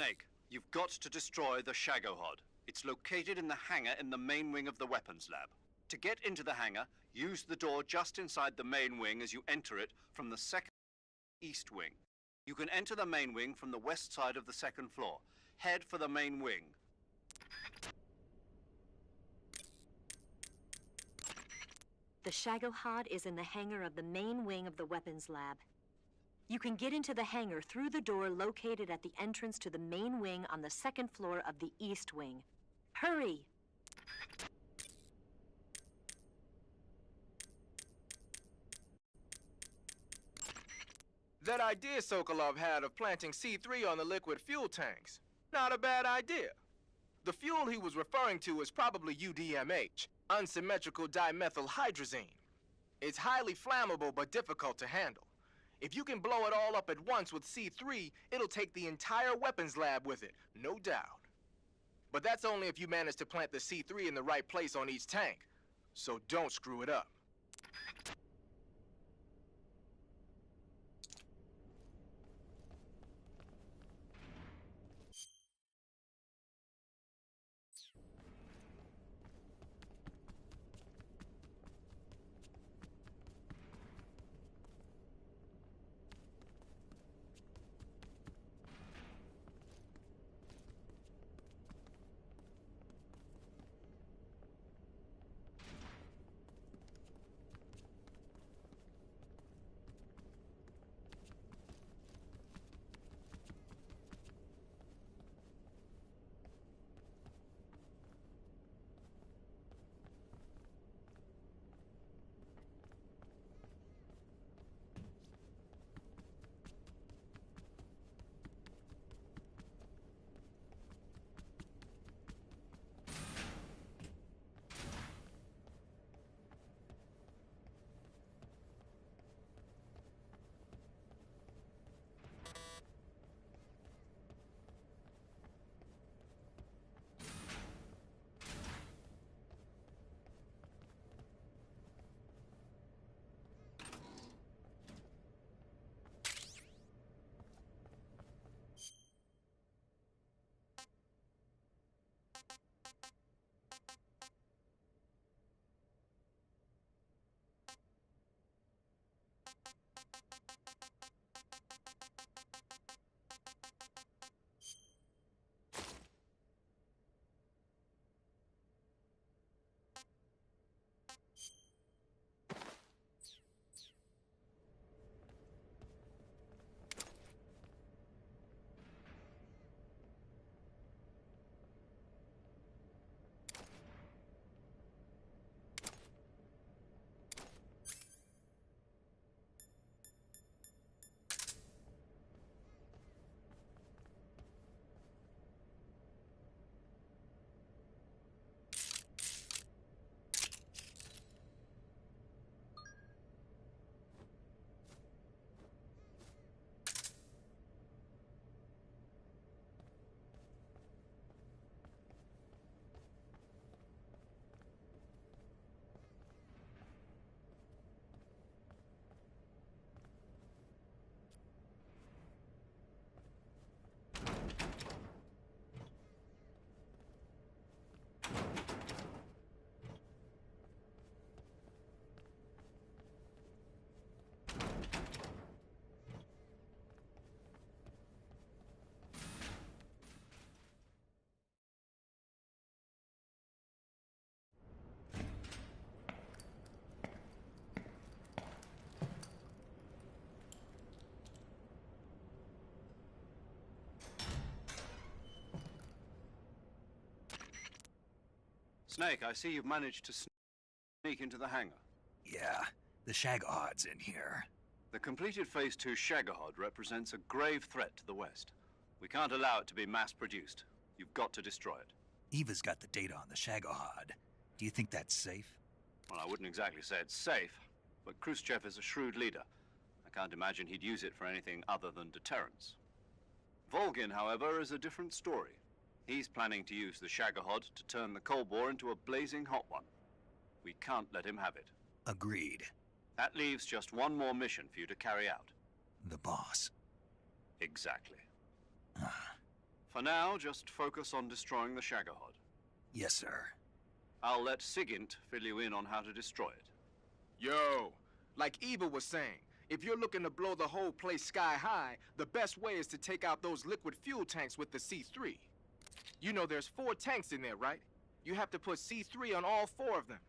Snake, you've got to destroy the Shagohod. It's located in the hangar in the main wing of the weapons lab. To get into the hangar, use the door just inside the main wing as you enter it from the second east wing. You can enter the main wing from the west side of the second floor. Head for the main wing. The Shagohod is in the hangar of the main wing of the weapons lab. You can get into the hangar through the door located at the entrance to the main wing on the second floor of the east wing. Hurry! That idea Sokolov had of planting C3 on the liquid fuel tanks, not a bad idea. The fuel he was referring to is probably UDMH, unsymmetrical dimethylhydrazine. It's highly flammable but difficult to handle. If you can blow it all up at once with C3, it'll take the entire weapons lab with it, no doubt. But that's only if you manage to plant the C3 in the right place on each tank. So don't screw it up. Snake, I see you've managed to sneak into the hangar. Yeah, the Shagohod's in here. The completed Phase 2 Shagohod represents a grave threat to the West. We can't allow it to be mass-produced. You've got to destroy it. Eva's got the data on the Shagohod. Do you think that's safe? Well, I wouldn't exactly say it's safe, but Khrushchev is a shrewd leader. I can't imagine he'd use it for anything other than deterrence. Volgin, however, is a different story. He's planning to use the Shagohod to turn the Cold War into a blazing hot one. We can't let him have it. Agreed. That leaves just one more mission for you to carry out. The boss. Exactly. For now, just focus on destroying the Shagohod. Yes, sir. I'll let Sigint fill you in on how to destroy it. Yo, like Eva was saying, if you're looking to blow the whole place sky high, the best way is to take out those liquid fuel tanks with the C3. You know there's 4 tanks in there, right? You have to put C3 on all 4 of them.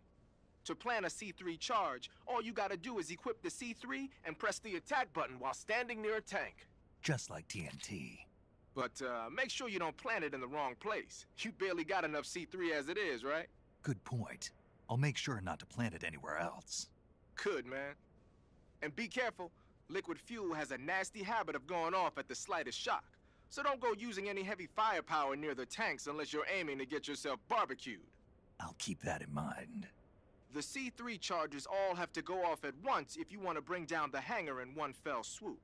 To plant a C3 charge, all you gotta do is equip the C3 and press the attack button while standing near a tank. Just like TNT. But make sure you don't plant it in the wrong place. You barely got enough C3 as it is, right? Good point. I'll make sure not to plant it anywhere else. Good, man. And be careful. Liquid fuel has a nasty habit of going off at the slightest shock. So don't go using any heavy firepower near the tanks unless you're aiming to get yourself barbecued. I'll keep that in mind. The C3 charges all have to go off at once if you want to bring down the hangar in one fell swoop.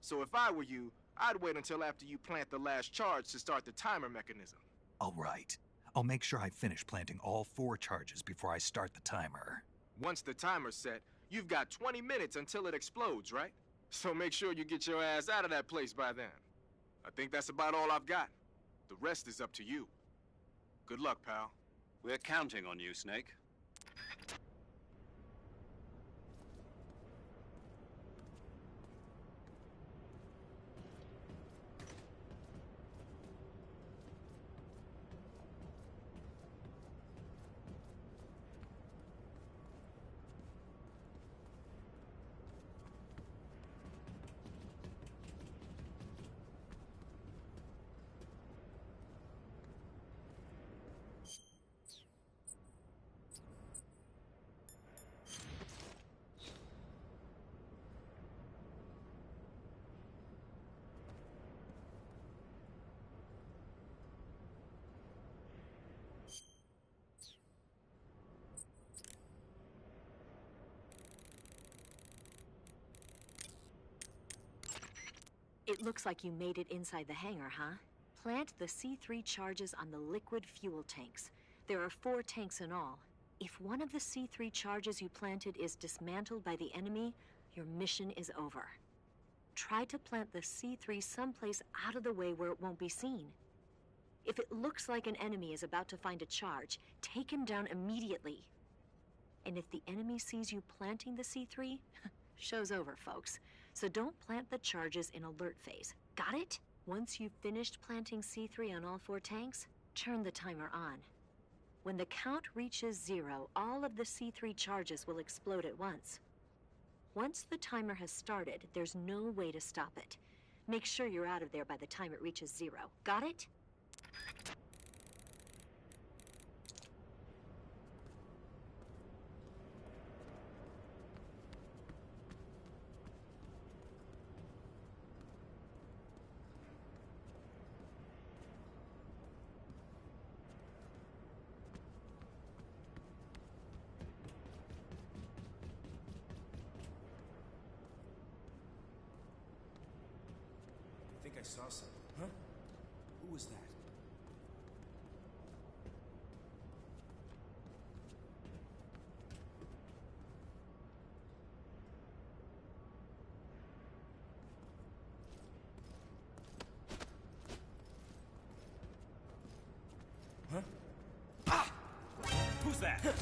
So if I were you, I'd wait until after you plant the last charge to start the timer mechanism. All right. I'll make sure I finish planting all 4 charges before I start the timer. Once the timer's set, you've got 20 minutes until it explodes, right? So make sure you get your ass out of that place by then. I think that's about all I've got. The rest is up to you. Good luck, pal. We're counting on you, Snake. It looks like you made it inside the hangar, huh? Plant the C3 charges on the liquid fuel tanks. There are 4 tanks in all. If one of the C3 charges you planted is dismantled by the enemy, your mission is over. Try to plant the C3 someplace out of the way where it won't be seen. If it looks like an enemy is about to find a charge, take him down immediately. And if the enemy sees you planting the C3, show's over, folks. So don't plant the charges in alert phase. Got it? Once you've finished planting C3 on all 4 tanks, turn the timer on. When the count reaches 0, all of the C3 charges will explode at once. Once the timer has started, there's no way to stop it. Make sure you're out of there by the time it reaches 0. Got it? I think I saw something. Huh? Who was that? Huh? Ah! Who's that?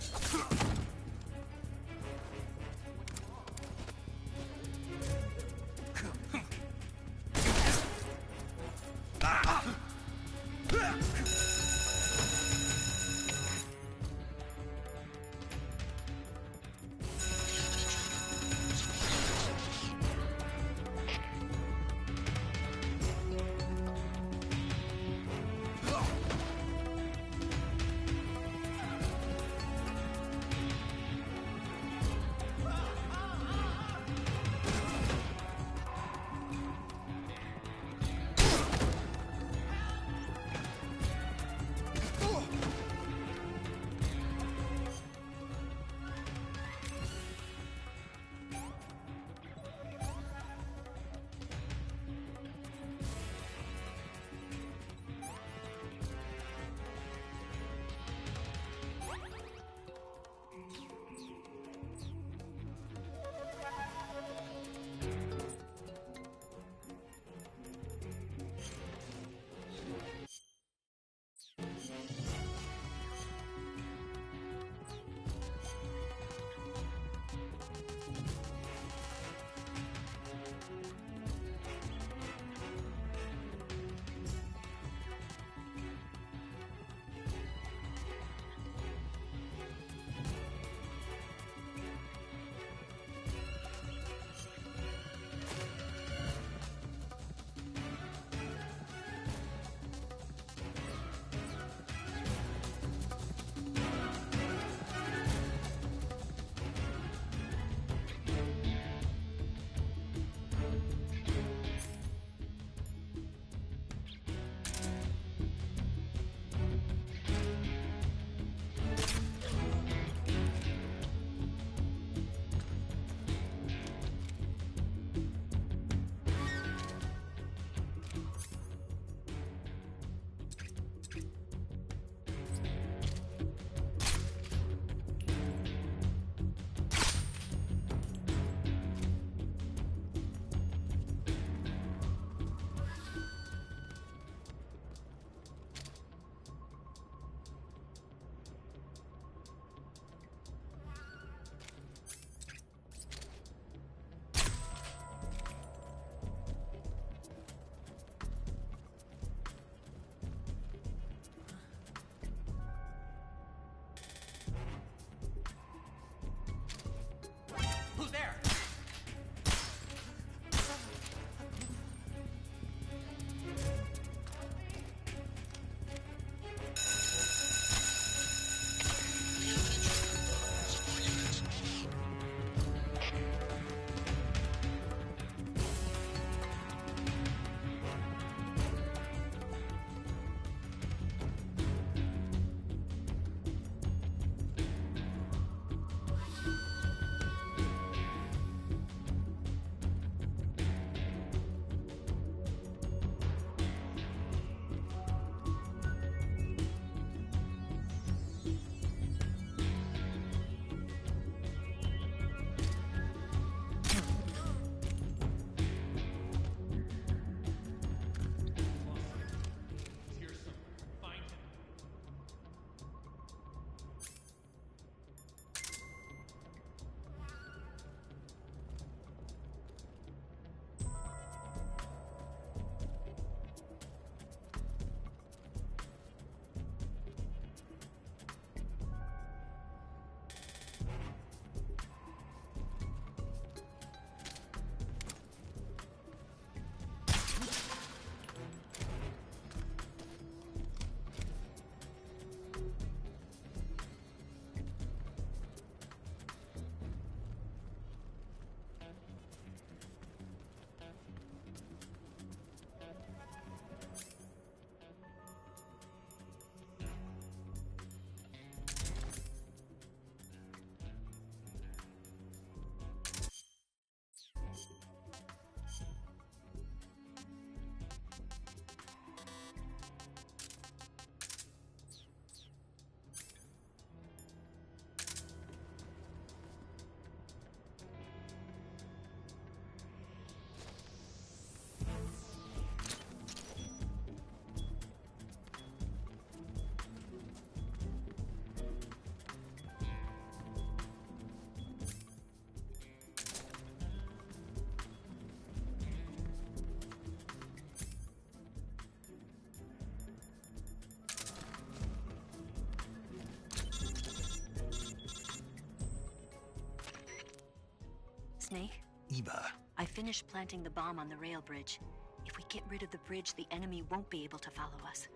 Snake? Eva, I finished planting the bomb on the rail bridge. If we get rid of the bridge, the enemy won't be able to follow us.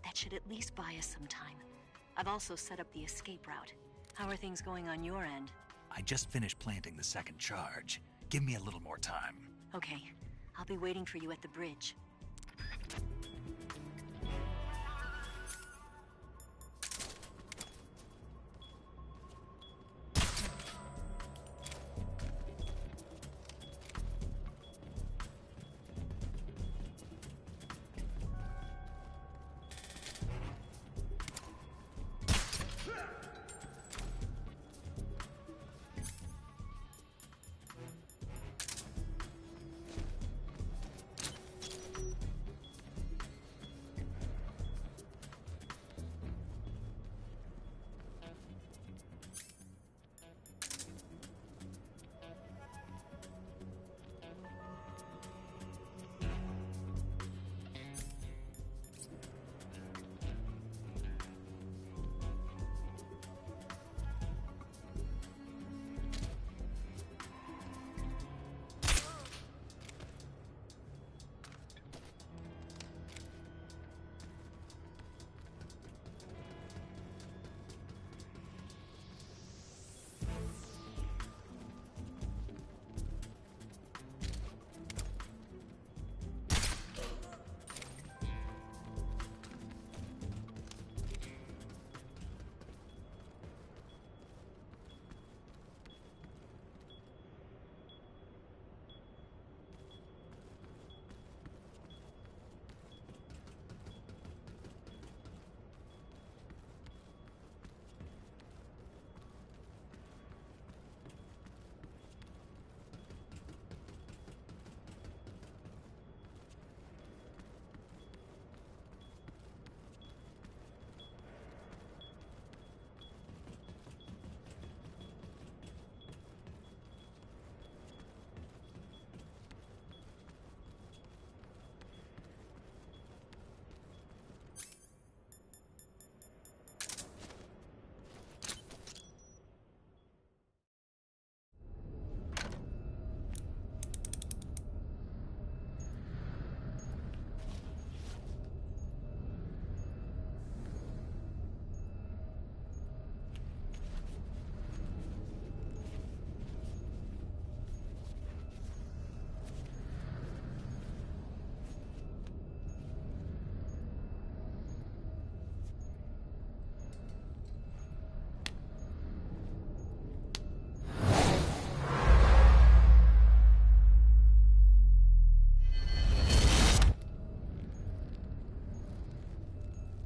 That should at least buy us some time. I've also set up the escape route. How are things going on your end? I just finished planting the second charge. Give me a little more time. Okay. I'll be waiting for you at the bridge.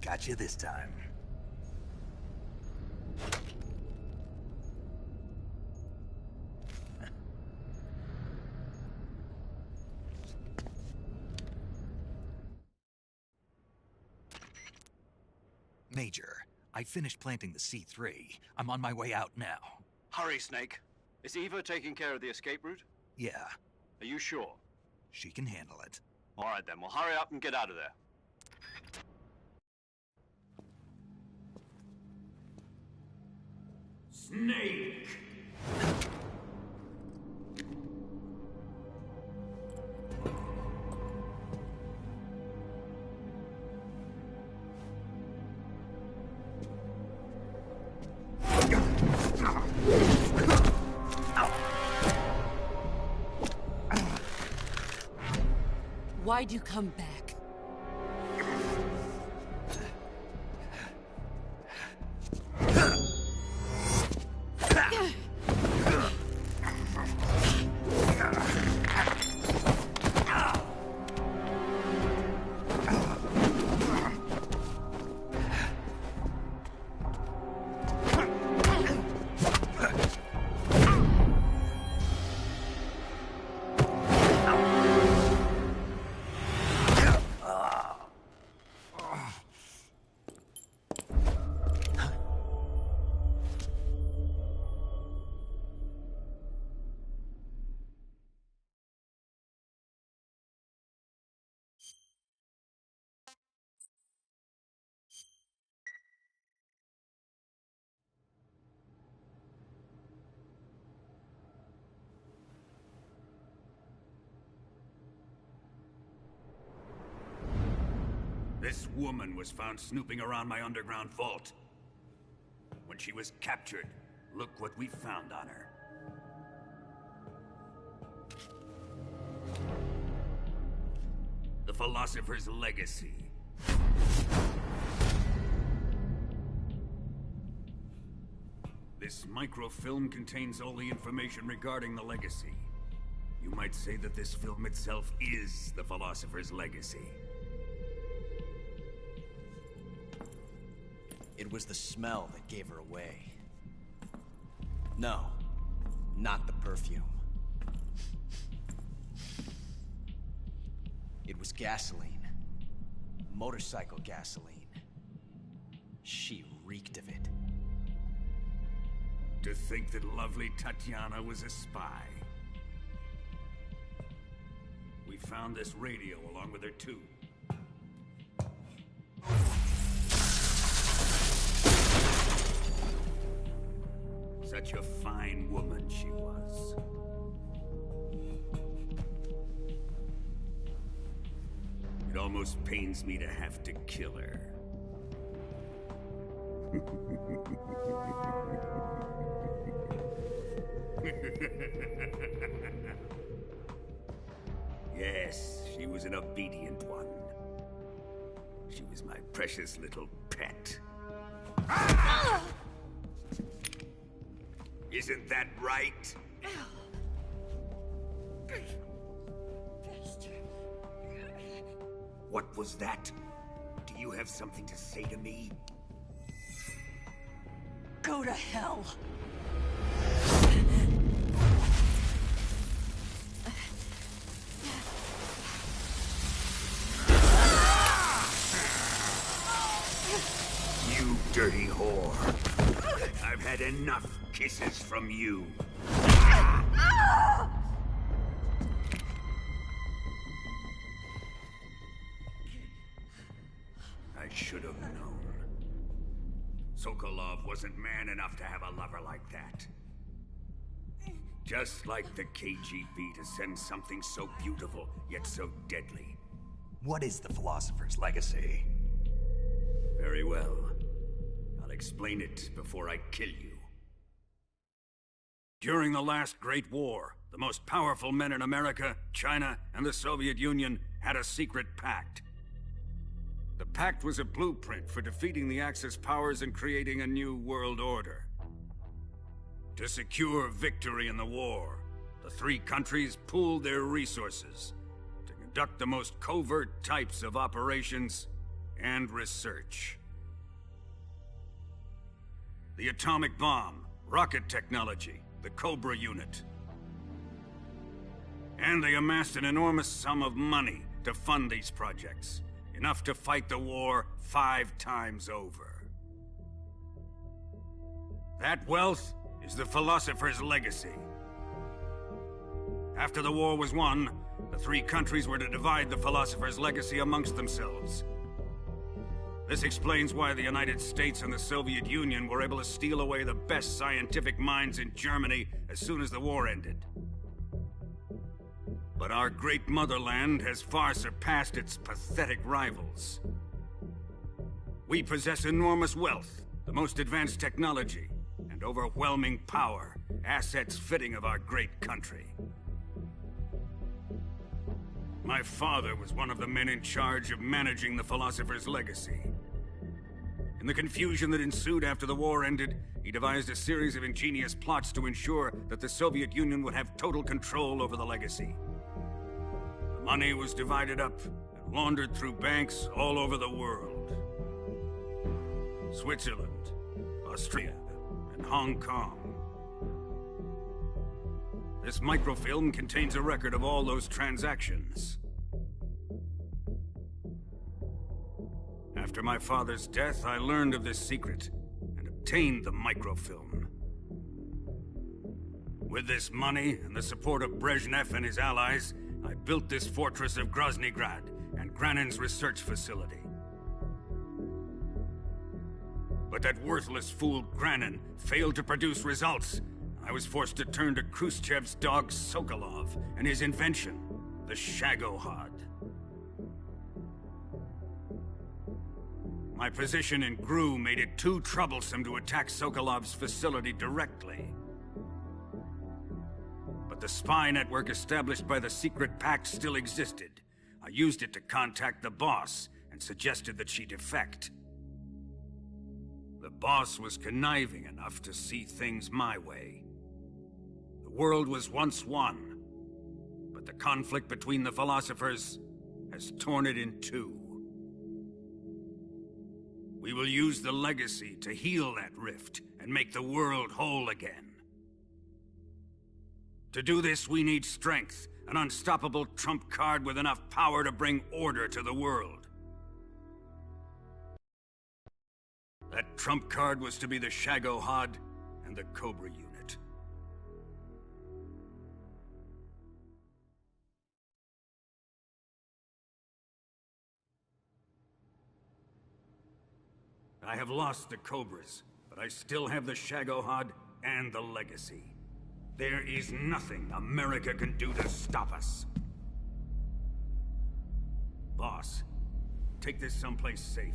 Got you this time. Major, I finished planting the C3. I'm on my way out now. Hurry, Snake. Is Eva taking care of the escape route? Yeah, Are you sure? she can handle it. All right, then. Well, hurry up and get out of there. Snake! Why'd you come back? woman was found snooping around my underground vault. When she was captured, look what we found on her. The Philosopher's Legacy. This microfilm contains all the information regarding the Legacy. You might say that this film itself is the Philosopher's Legacy. It was the smell that gave her away. No, not the perfume. It was gasoline. Motorcycle gasoline. She reeked of it. To think that lovely Tatiana was a spy. We found this radio along with her too. Such a fine woman she was. It almost pains me to have to kill her. Yes, she was an obedient one. She was my precious little pet. Ah! Isn't that right? What was that? Do you have something to say to me? Go to hell. You dirty whore. I've had enough kisses from you. I should have known. Sokolov wasn't man enough to have a lover like that. Just like the KGB to send something so beautiful, yet so deadly. What is the Philosopher's Legacy? Very well. I'll explain it before I kill you. During the last Great War, the most powerful men in America, China, and the Soviet Union had a secret pact. The pact was a blueprint for defeating the Axis powers and creating a new world order. To secure victory in the war, the three countries pooled their resources to conduct the most covert types of operations and research. The atomic bomb, rocket technology, the Cobra unit. And they amassed an enormous sum of money to fund these projects, enough to fight the war 5 times over. That wealth is the Philosopher's Legacy. After the war was won, the three countries were to divide the Philosopher's Legacy amongst themselves. This explains why the United States and the Soviet Union were able to steal away the best scientific minds in Germany as soon as the war ended. But our great motherland has far surpassed its pathetic rivals. We possess enormous wealth, the most advanced technology, and overwhelming power, assets fitting of our great country. My father was one of the men in charge of managing the Philosopher's Legacy. In the confusion that ensued after the war ended, he devised a series of ingenious plots to ensure that the Soviet Union would have total control over the Legacy. The money was divided up and laundered through banks all over the world. Switzerland, Austria, and Hong Kong. This microfilm contains a record of all those transactions. After my father's death, I learned of this secret and obtained the microfilm. With this money and the support of Brezhnev and his allies, I built this fortress of Groznygrad and Granin's research facility. But that worthless fool Granin failed to produce results. I was forced to turn to Khrushchev's dog Sokolov and his invention, the Shagohod. My position in GRU made it too troublesome to attack Sokolov's facility directly. But the spy network established by the secret pact still existed. I used it to contact the boss and suggested that she defect. The boss was conniving enough to see things my way. The world was once one, but the conflict between the philosophers has torn it in two. We will use the legacy to heal that rift and make the world whole again. To do this, we need strength, an unstoppable trump card with enough power to bring order to the world. That trump card was to be the Shagohod and the Cobra unit. I have lost the Cobras, but I still have the Shagohod and the legacy. There is nothing America can do to stop us. Boss, take this someplace safe.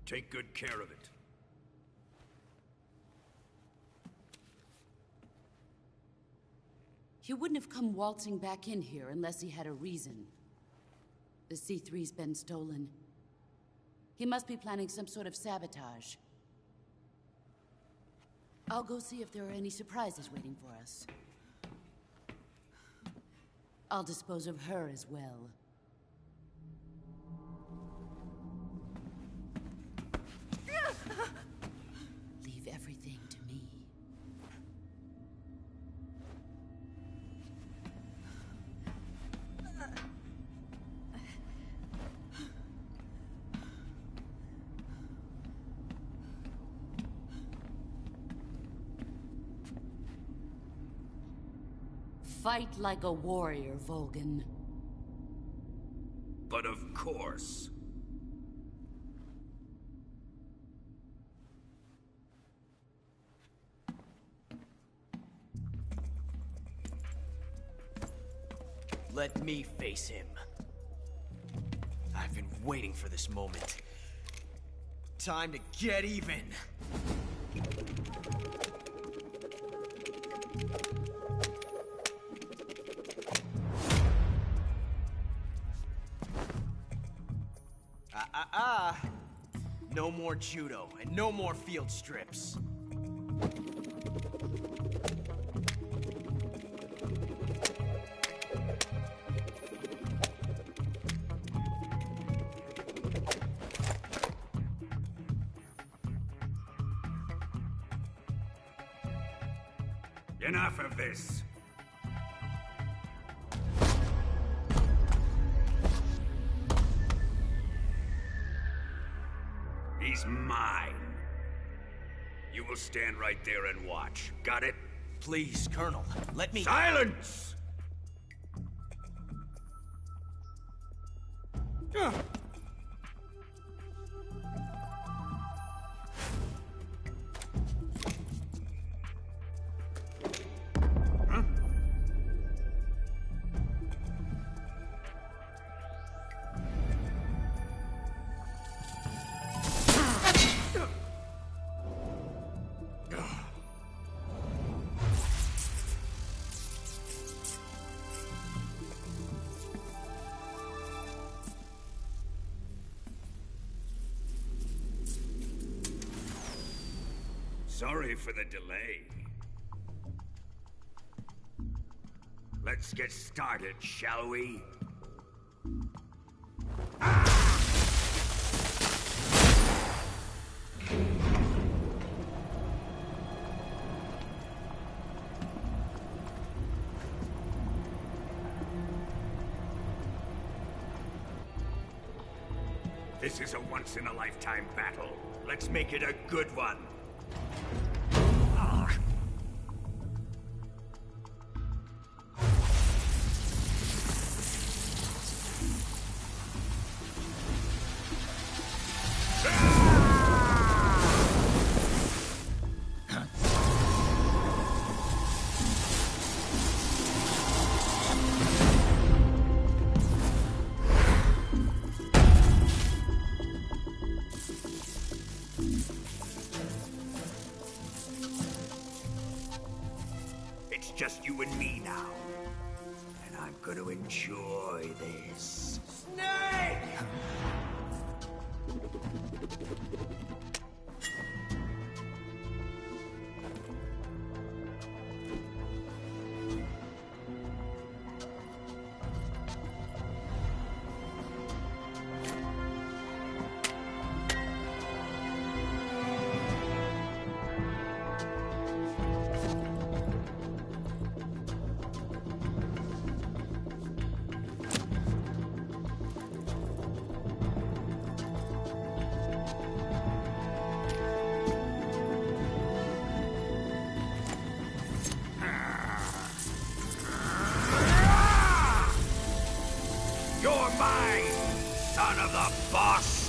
Take good care of it. He wouldn't have come waltzing back in here unless he had a reason. The C3's been stolen. He must be planning some sort of sabotage. I'll go see if there are any surprises waiting for us. I'll dispose of her as well. Leave everything to me. Fight like a warrior, Volgan. But of course. Let me face him. I've been waiting for this moment. Time to get even. No more judo, and no more field strips. Enough of this. He's mine. You will stand right there and watch. Got it? Please, Colonel, let me— Silence! Sorry for the delay. Let's get started, shall we? This is a once-in-a-lifetime battle. Let's make it a good one. Ah! now. And I'm gonna enjoy this. Snake! You're mine, son of the boss!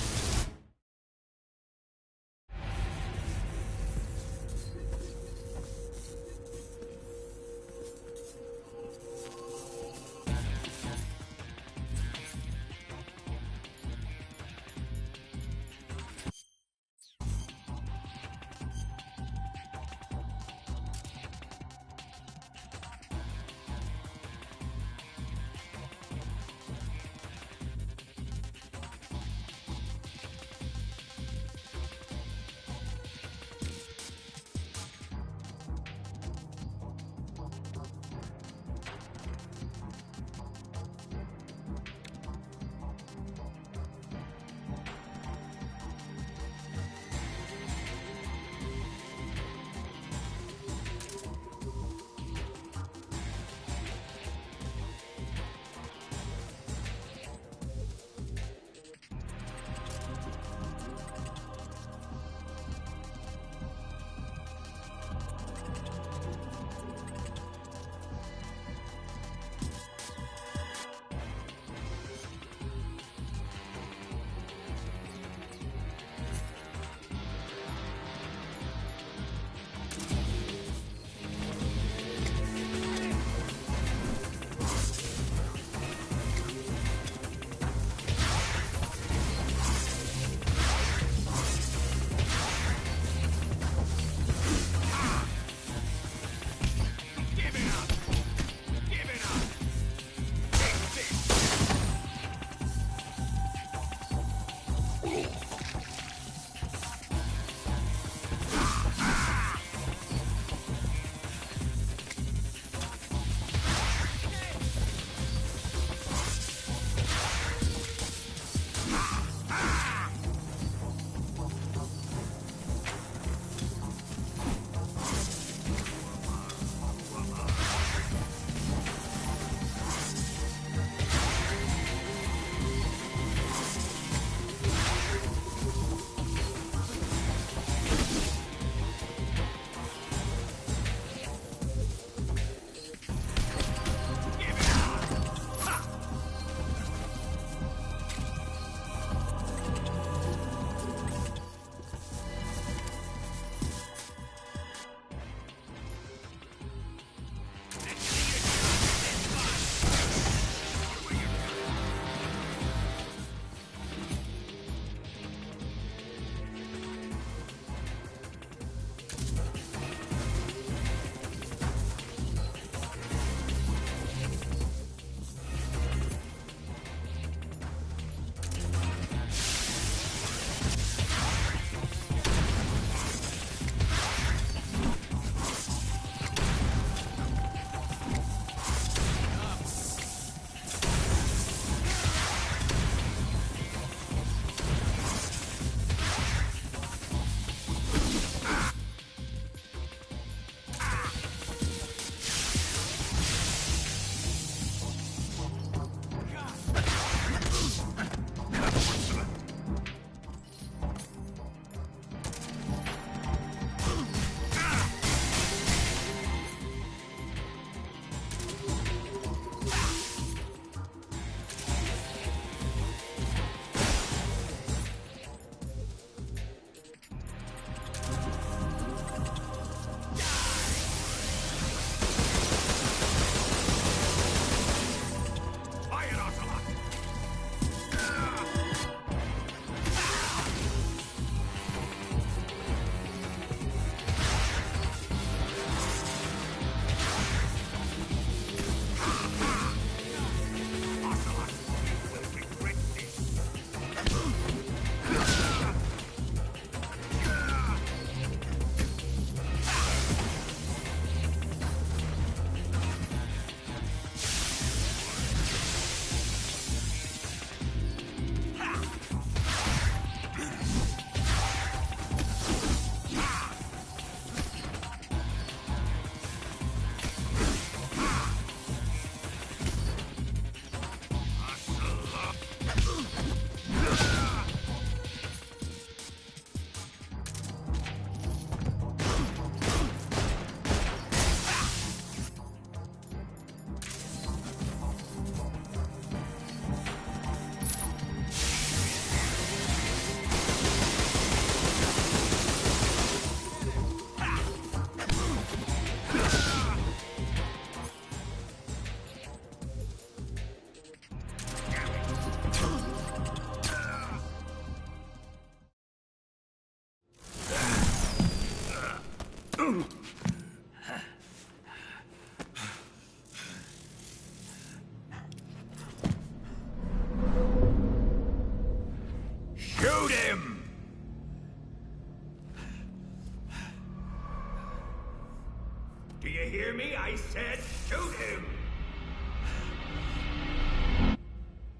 I said shoot him!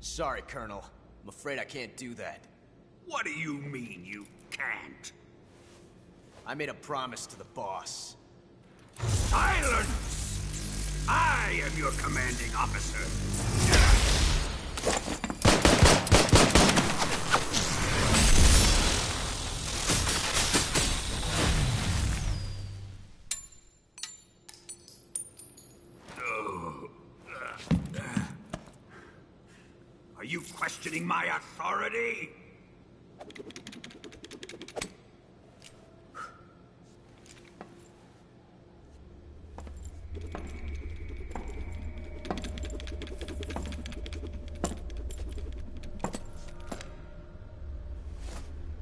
Sorry, Colonel. I'm afraid I can't do that. What do you mean you can't? I made a promise to the boss. Silence! I am your commanding officer. Are you questioning my authority?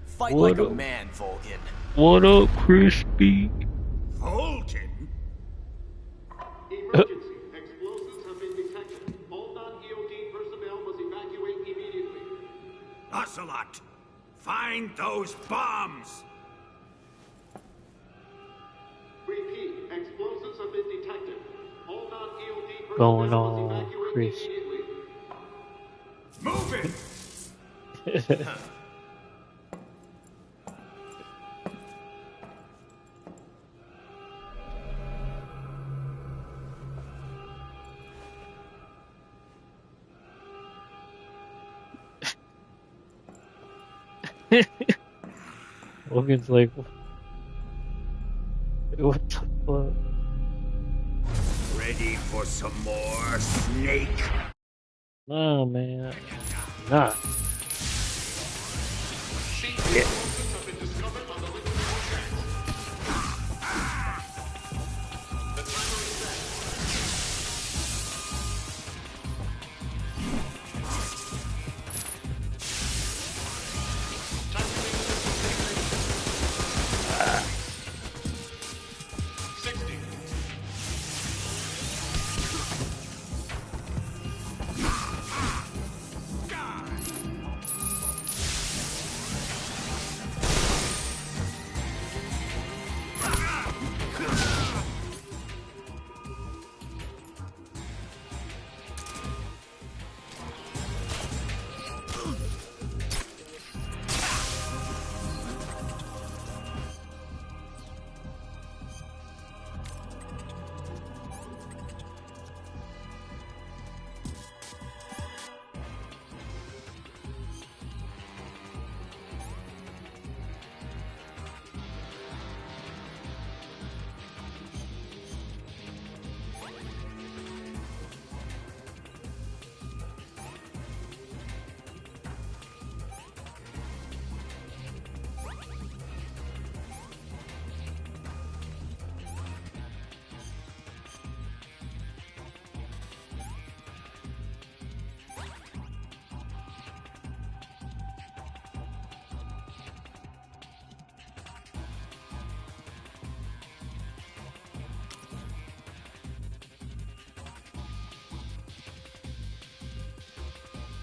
Fight like a man, Vulcan. What up, Crispy? Vulcan? Emergency. Explosives have been detected. All non-EOD personnel must evacuate immediately. Ocelot, find those bombs! Repeat. Explosives have been detected. All non-EOD Going personnel must on, evacuate Chris. immediately. Move it! Logan's like, what the fuck? Ready for some more, Snake? No, man. Not. Explosives have been discovered on the liquid fuel tanks. The timer is set.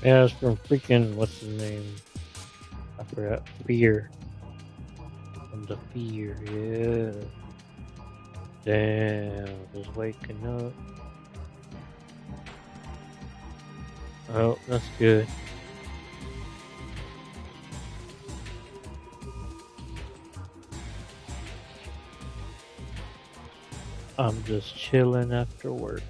Yeah, it's from freaking, what's his name? I forgot. Fear. From the Fear, yeah. Damn, just waking up. Oh, that's good. I'm just chilling after work.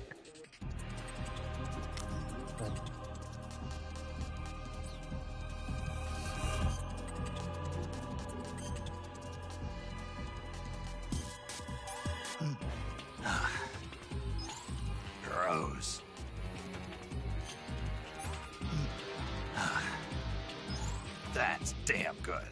Gross. That's damn good.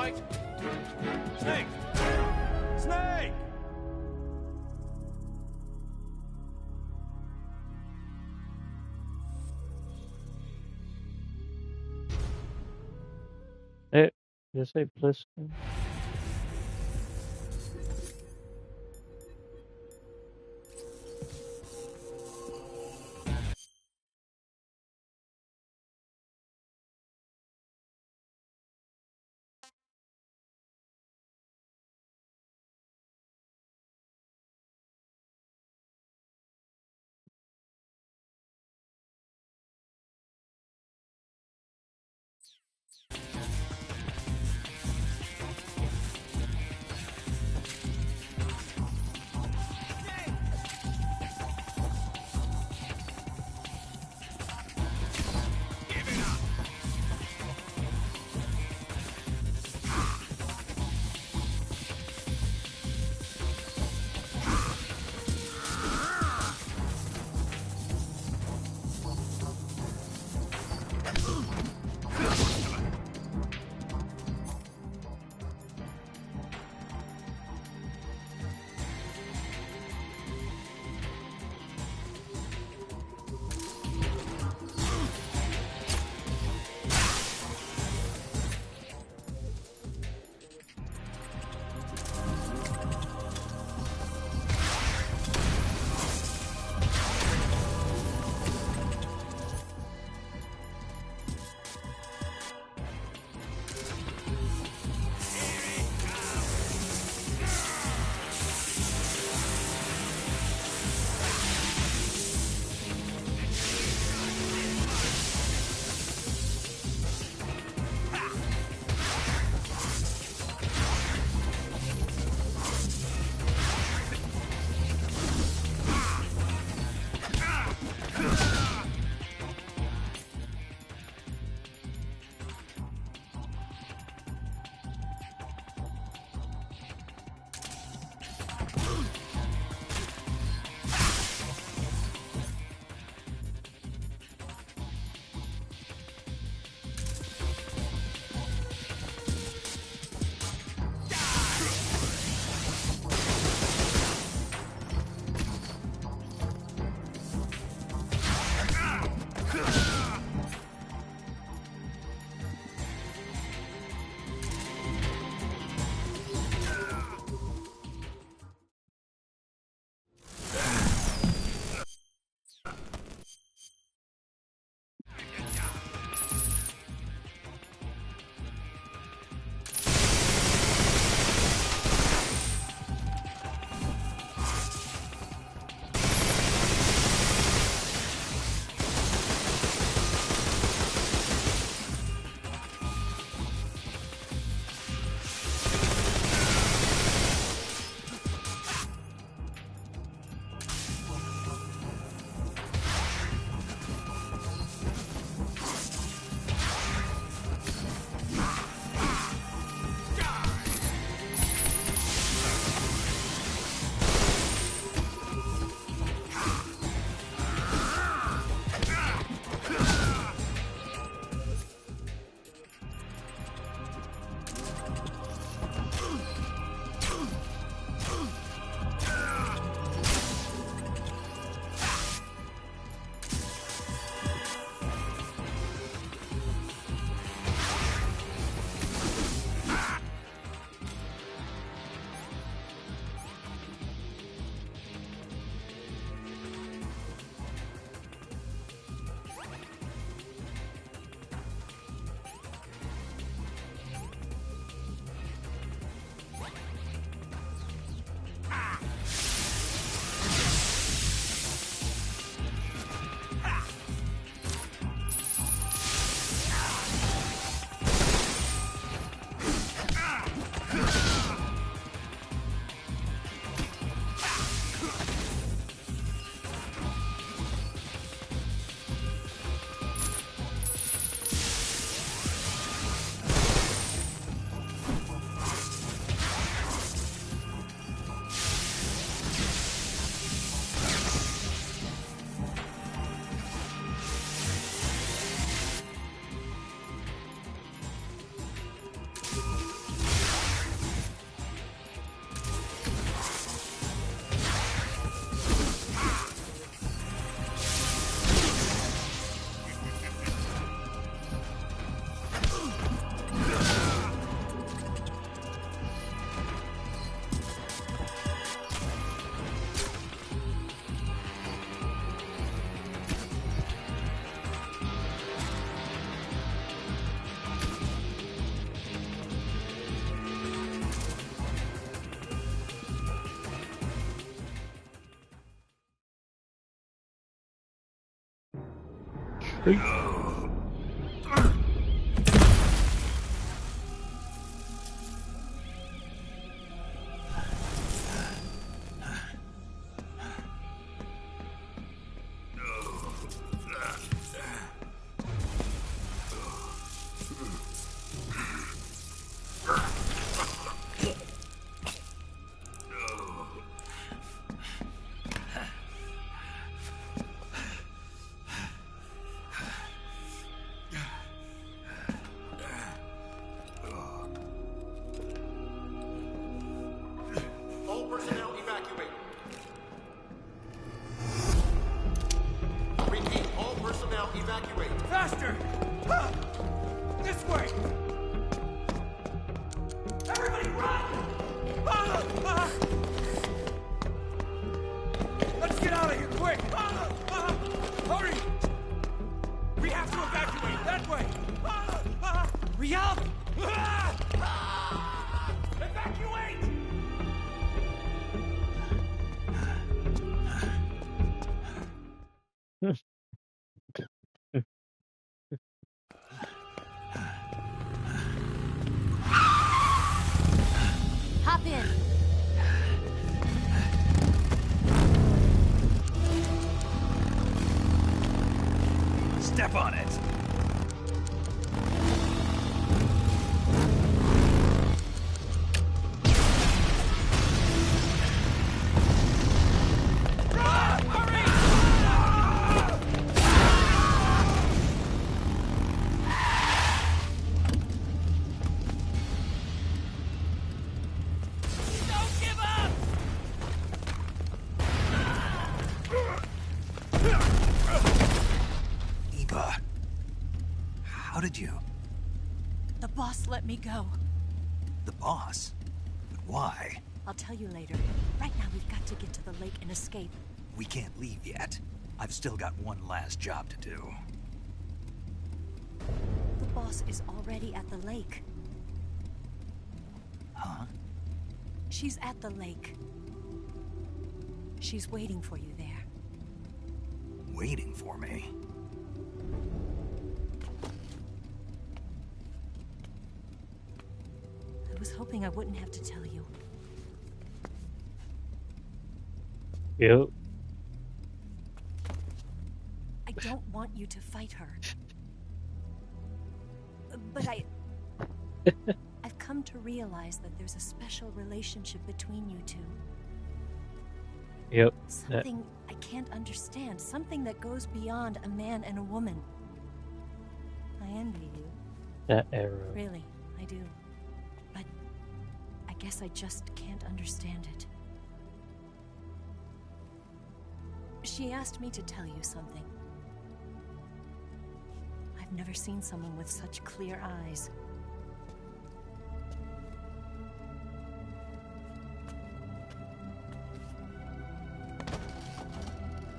right? Snake! Snake! Hey, did I say Pliskin? All personnel evacuate. Repeat, all personnel evacuate. Faster! This way! Everybody run! Let's get out of here, quick! Hurry! We have to evacuate, that way! Hurry up! Evacuate! Hop in. Step on it. Eva, how did you? The boss let me go. The boss? But why? I'll tell you later. Right now, we've got to get to the lake and escape. We can't leave yet. I've still got one last job to do. The boss is already at the lake. Huh? She's at the lake. She's waiting for you there. Waiting for me? I was hoping I wouldn't have to tell you. Yep. I don't want you to fight her. But I've come to realize that there's a special relationship between you two. Yep. Something I can't understand. Something that goes beyond a man and a woman. I envy you. That arrow. Really, I do. But I guess I just can't understand it. She asked me to tell you something. I've never seen someone with such clear eyes.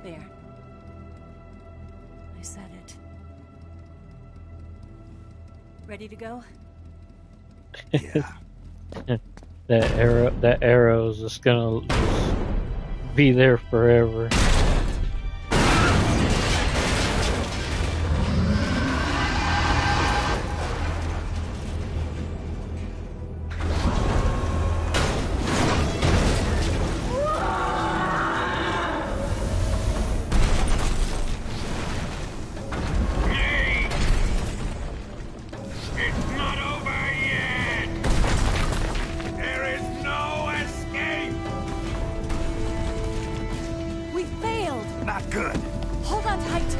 There. I said it. Ready to go? Yeah. That arrow is just gonna just be there forever. It's not over yet! There is no escape! We failed! Not good. Hold on tight!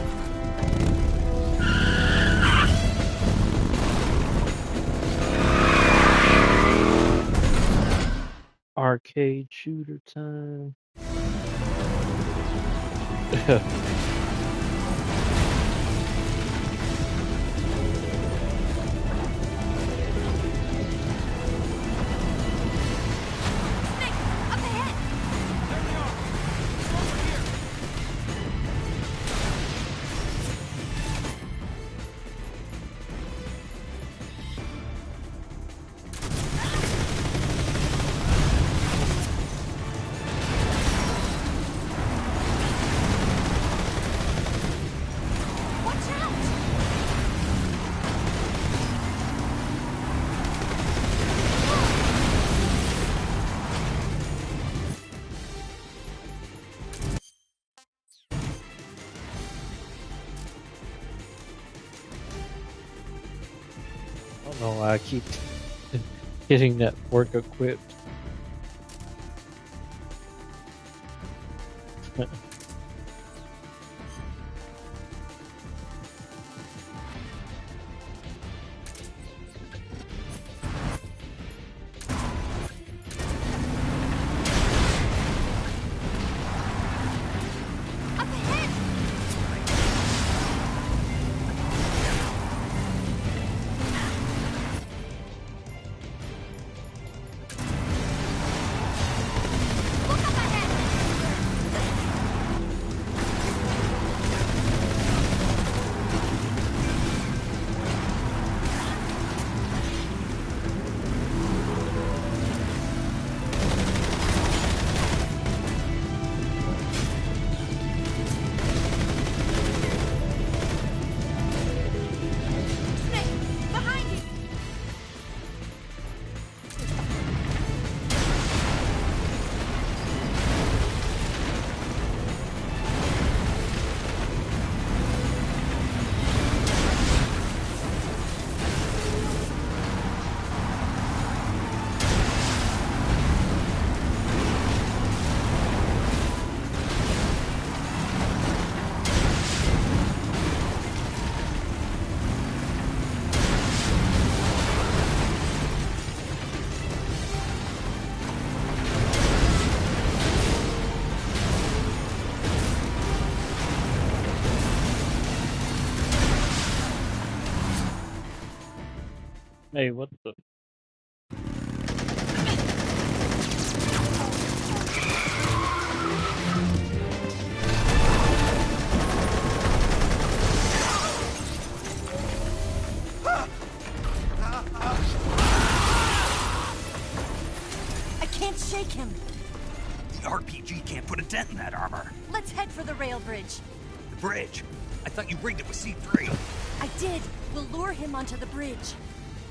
Arcade shooter time. Snake! Up ahead! There they are! Over here! don't know why I keep getting that fork equipped. Hey, what the? I can't shake him. The RPG can't put a dent in that armor. Let's head for the rail bridge. The bridge? I thought you rigged it with C3. I did. We'll lure him onto the bridge.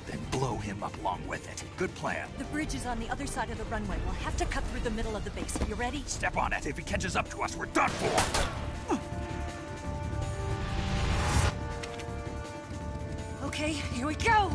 Then blow him up along with it. Good plan. The bridge is on the other side of the runway. We'll have to cut through the middle of the base. You ready? Step on it. If he catches up to us, we're done for. Okay, here we go.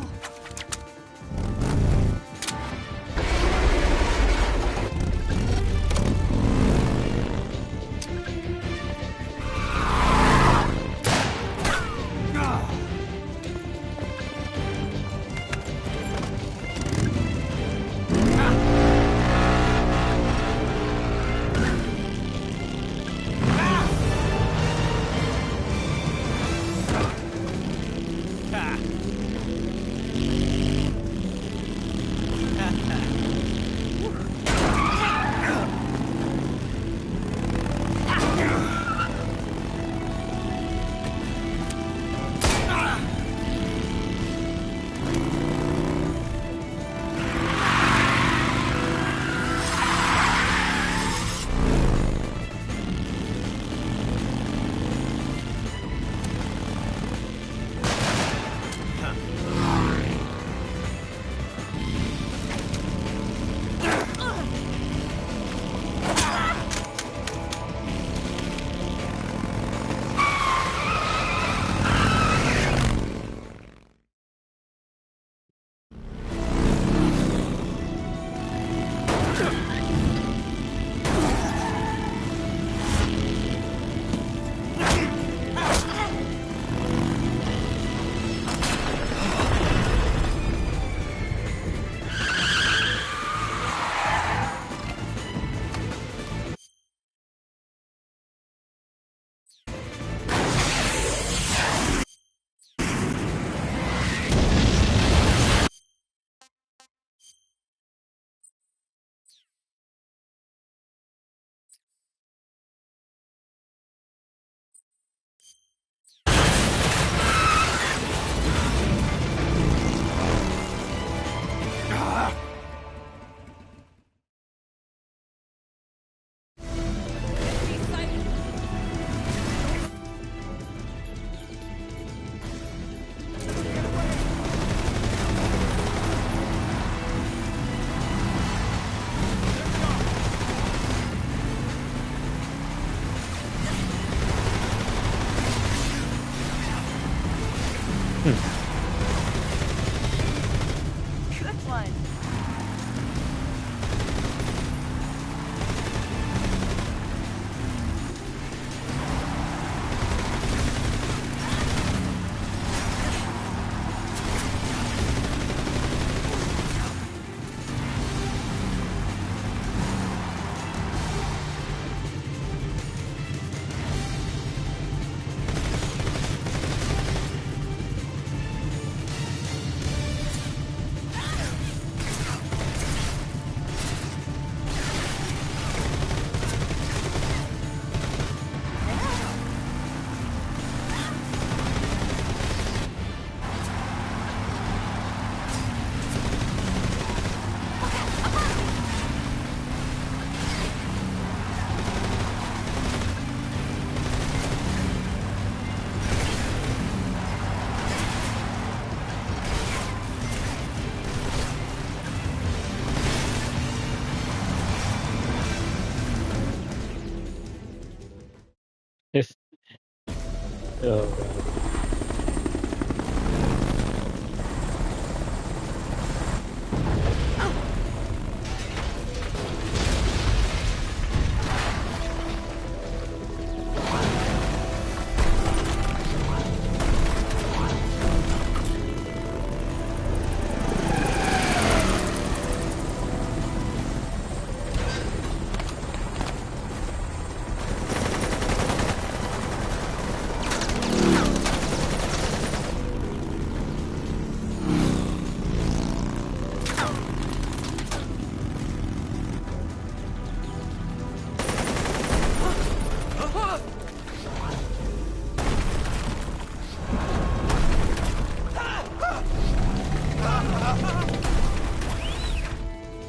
Oh god.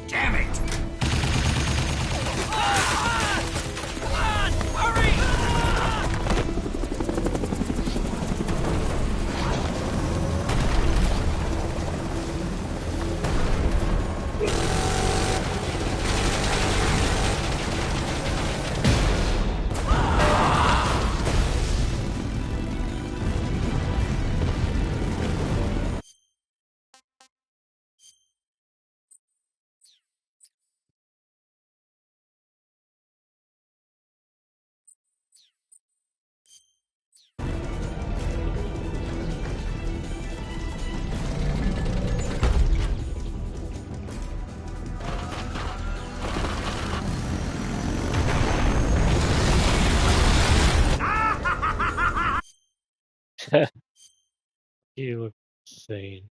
Damn it! You look insane.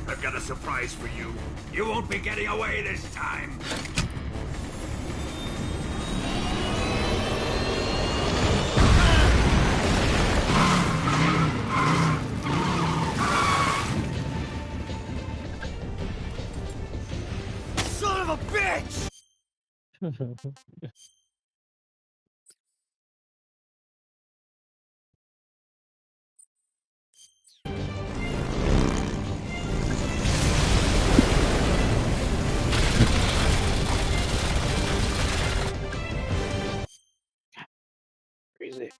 I've got a surprise for you. You won't be getting away this time. Son of a bitch! crazy.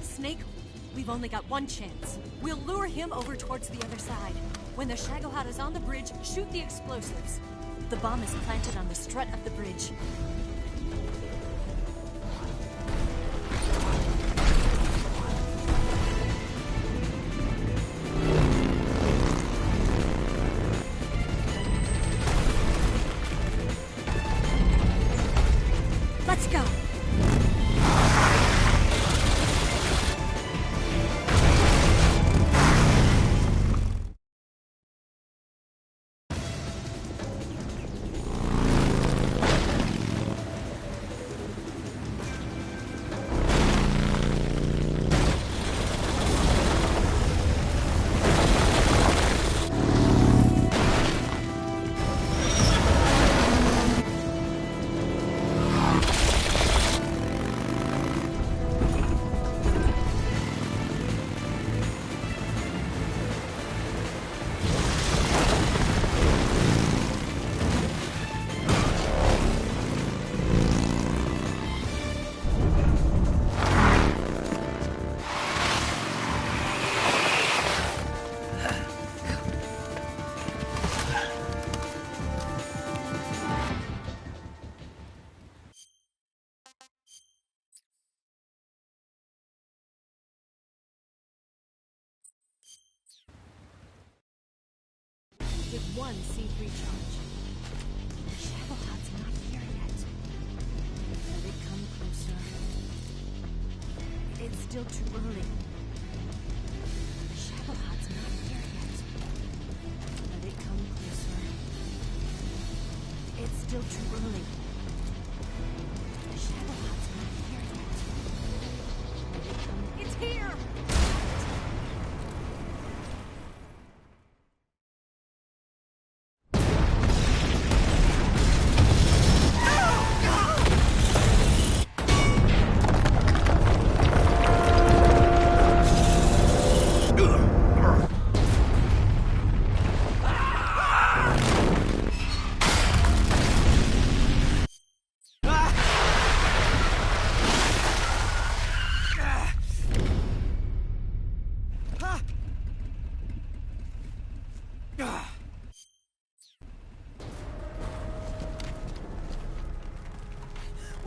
Snake, we've only got one chance. We'll lure him over towards the other side. When the Shagohod is on the bridge, shoot the explosives. The bomb is planted on the strut of the bridge. Let's go! With one C3 charge. The Shagohod's not here yet. Let it come closer. It's still too early. The Shagohod's not here yet. Let it come closer. It's still too early. The Shagohod's not here yet. Let it come. It's here!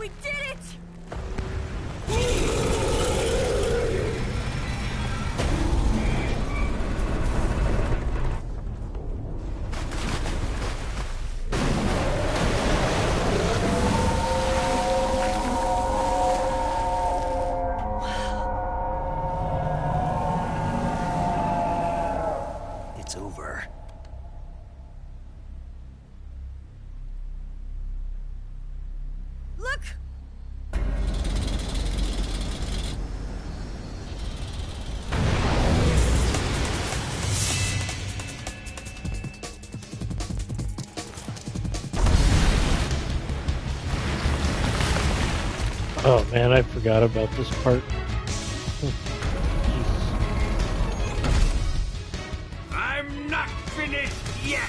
We did it! It's over. Look! Oh man, I forgot about this part. I'm not finished yet!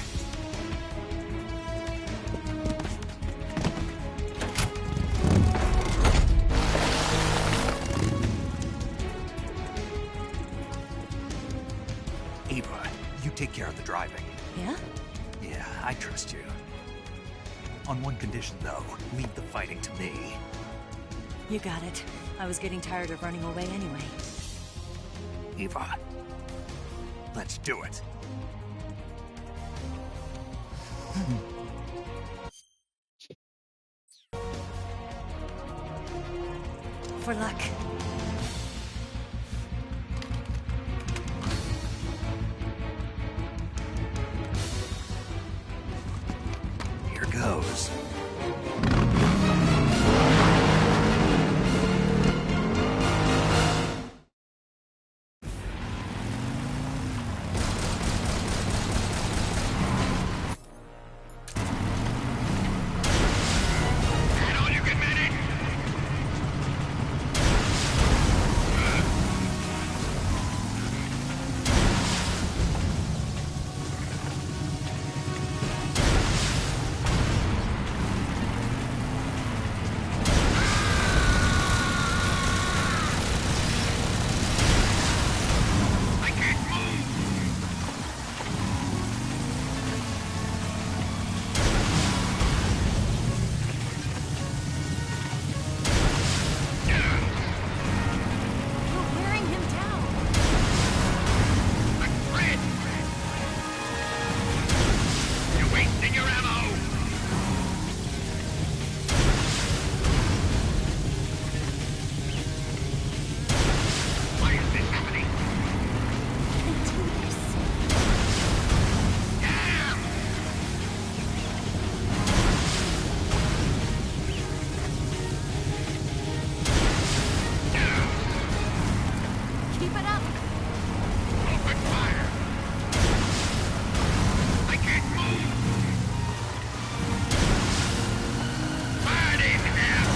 Eva, you take care of the driving. Yeah? Yeah, I trust you. On one condition, though. Leave the fighting to me. You got it. I was getting tired of running away anyway. Eva, let's do it. For luck. Here goes. You're wearing him down. You're wasting your ammo! Why is this happening? They do this. Damn! Keep it up. Open fire! I can't move! Fired in half!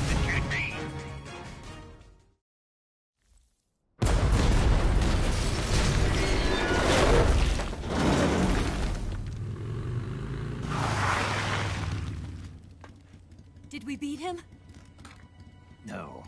It can't be! Did we beat him? No.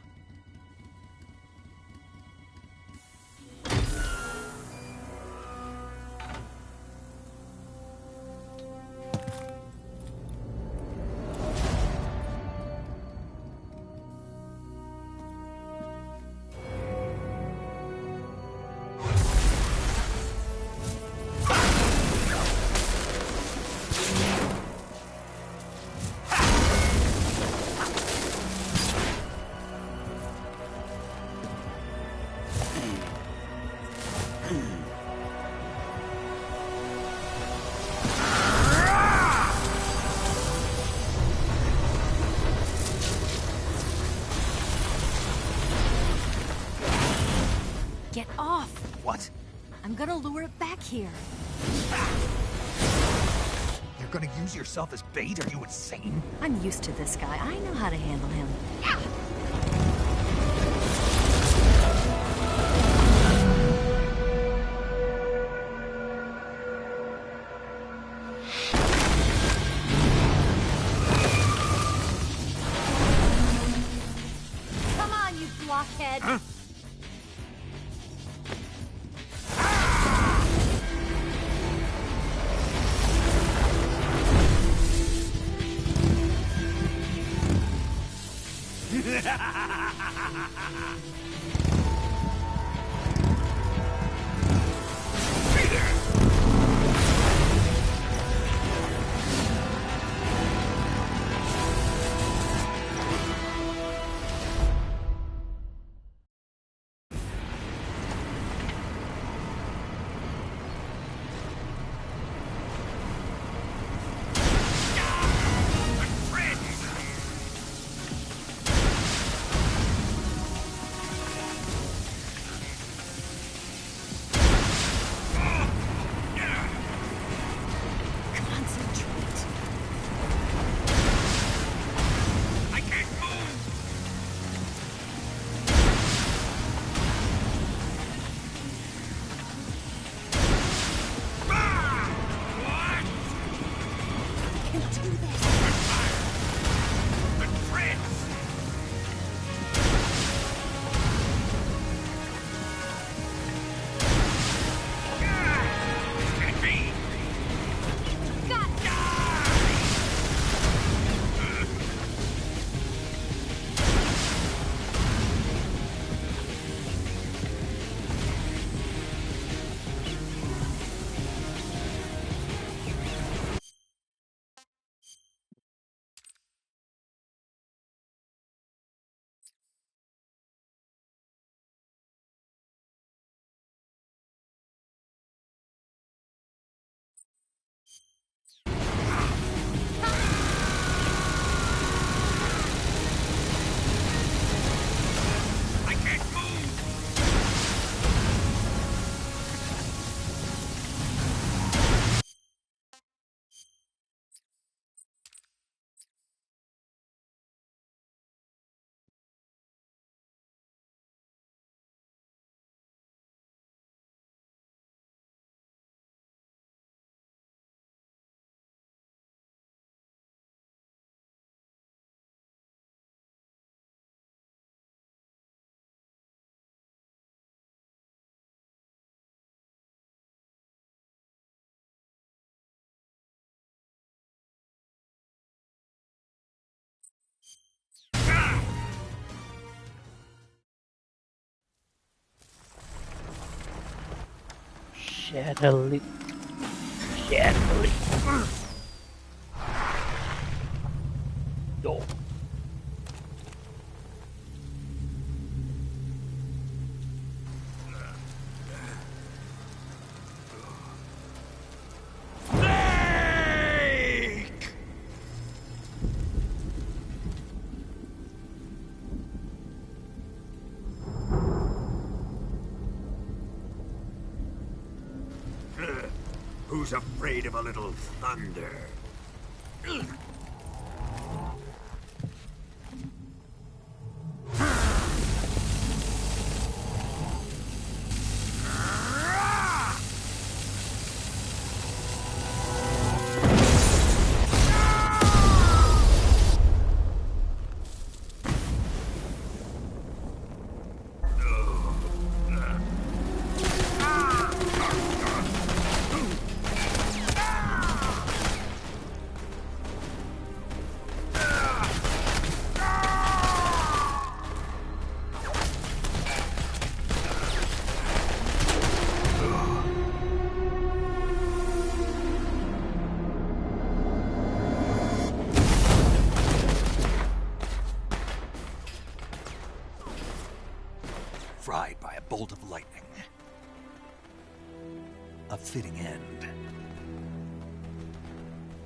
Get off. What? I'm gonna lure it back here. You're gonna use yourself as bait? Are you insane? I'm used to this guy. I know how to handle him. Come on, you blockhead. Huh? Shadowy. Shadowy. No. Who's afraid of a little thunder? Fried by a bolt of lightning. A fitting end.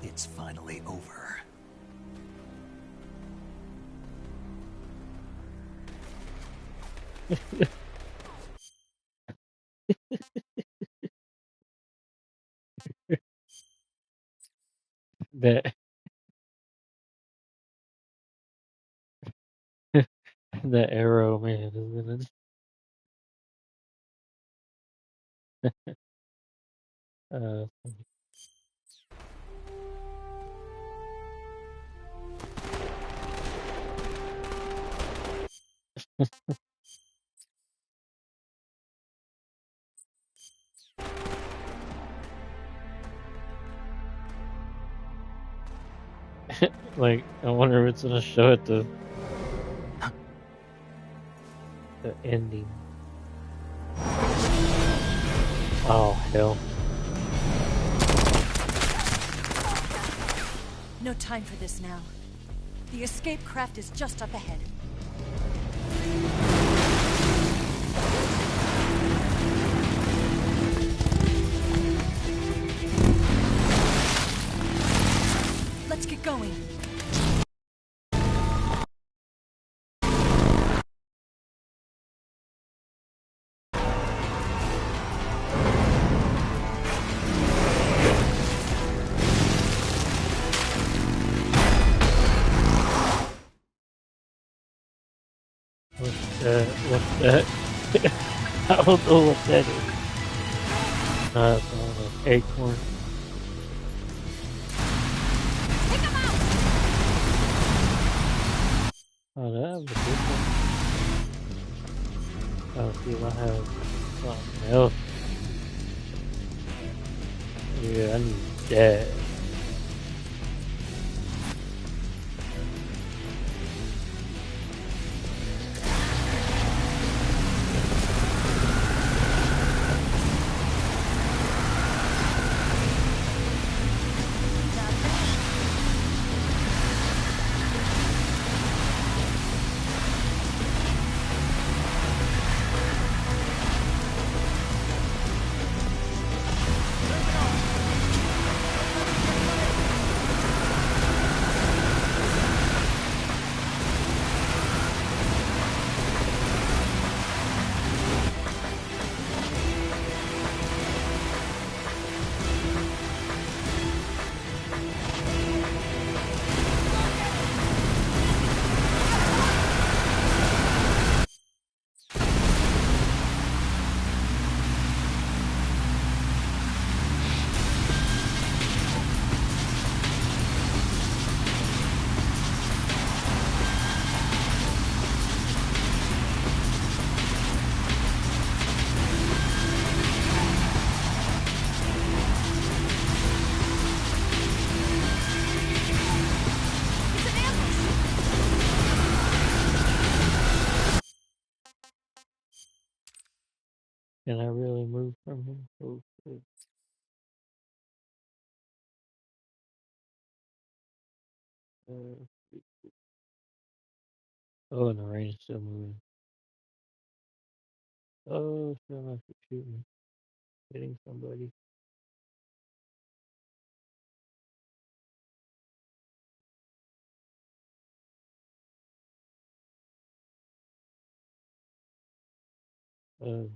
It's finally over. The the arrow man, isn't it? Uh, like, I wonder if it's gonna show it to The ending. Oh, hell. No time for this now. The escape craft is just up ahead. Let's get going. What's that? I don't know what that is. It's an acorn. Oh, that was a good one. I'll see if I have something else. Yeah, I need that. Can I really move from here? Oh, shit. Oh, and the rain is still moving. Oh, still not to shoot me. Hitting somebody. Uh,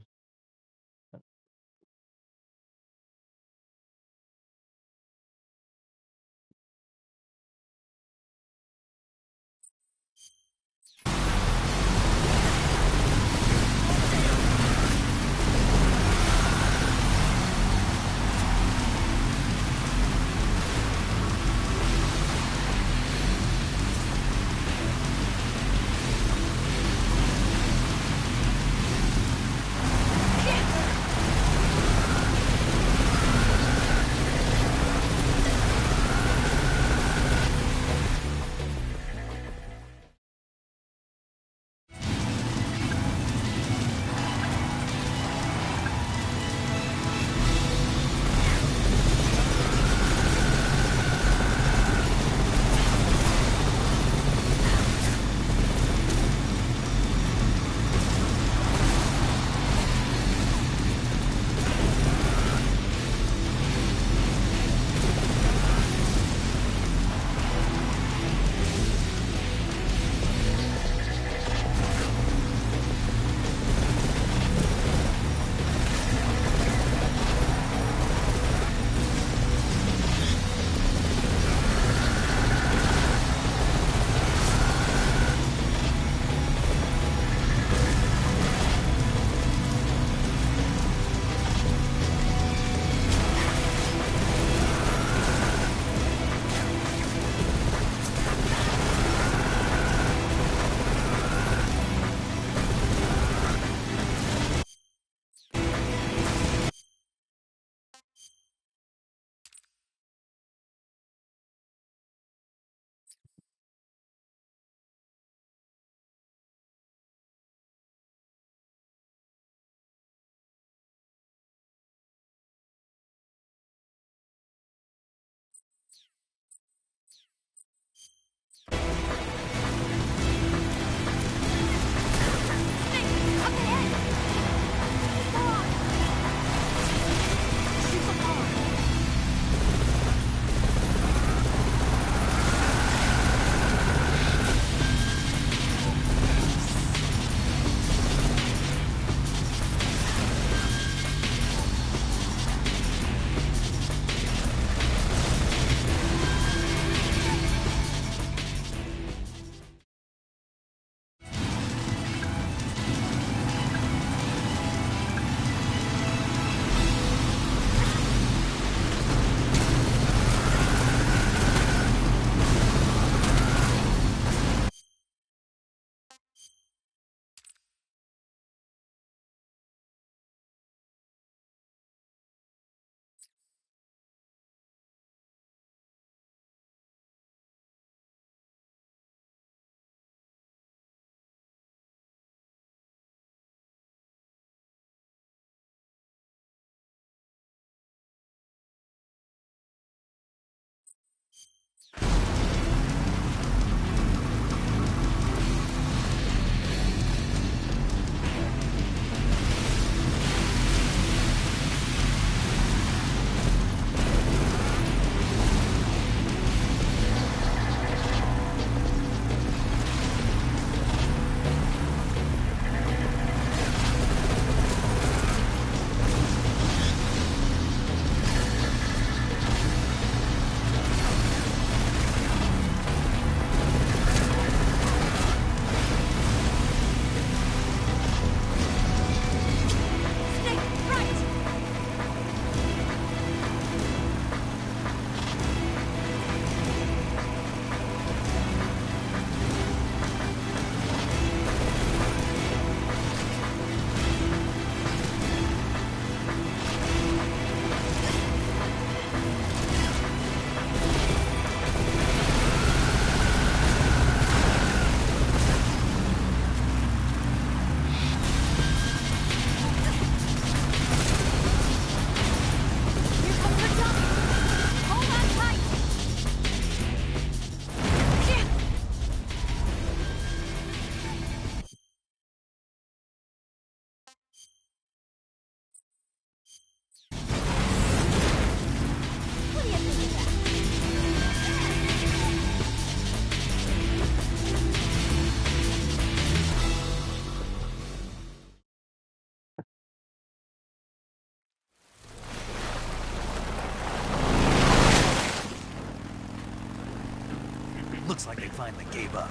Looks like they finally gave up.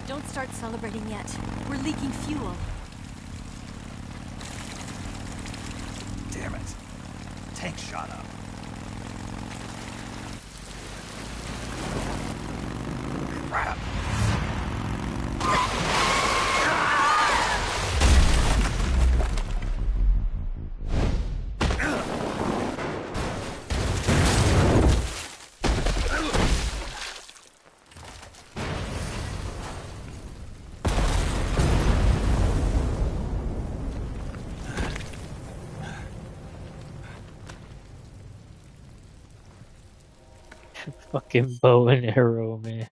Don't start celebrating yet. We're leaking fuel. Damn it. Tank shot up. Crap. Fucking bow and arrow, man.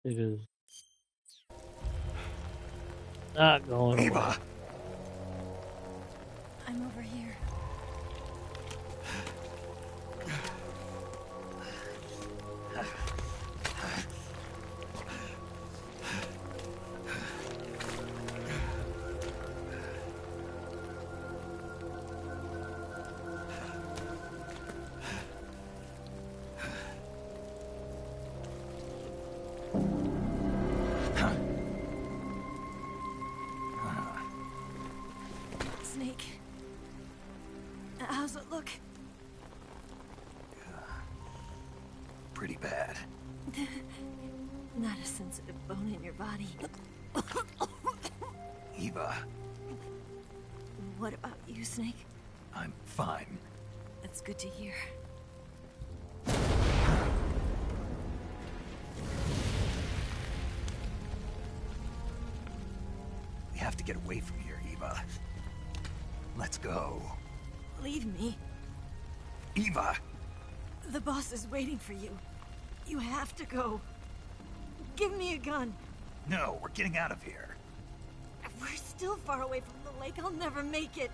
It is not going Eva! well. I'm over here. Snake. How's it look? Pretty bad. Not a sensitive bone in your body. Eva, What about you, Snake? I'm fine. That's good to hear. We have to get away from here, Eva. Let's go. Leave me. Eva! The boss is waiting for you. You have to go. Give me a gun. No, we're getting out of here. We're still far away from the lake. I'll never make it.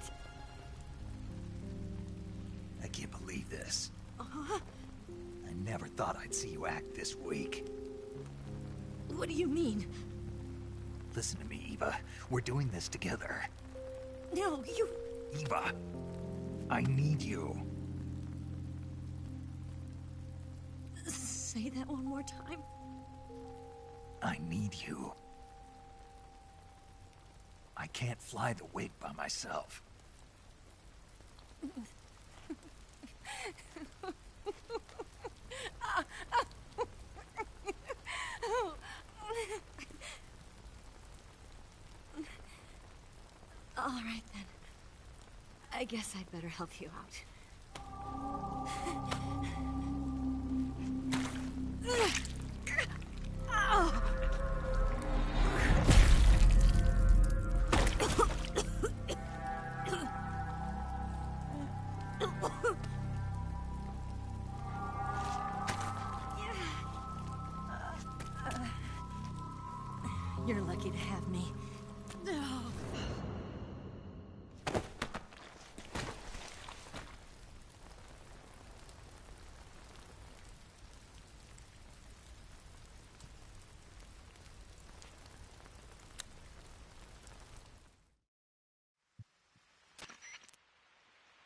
I can't believe this. Uh-huh. I never thought I'd see you act this weak. What do you mean? Listen to me, Eva. We're doing this together. No, you... Eva, I need you. Say that one more time. I need you. I can't fly the wig by myself. All right, then. I guess I'd better help you out. You're lucky to have me.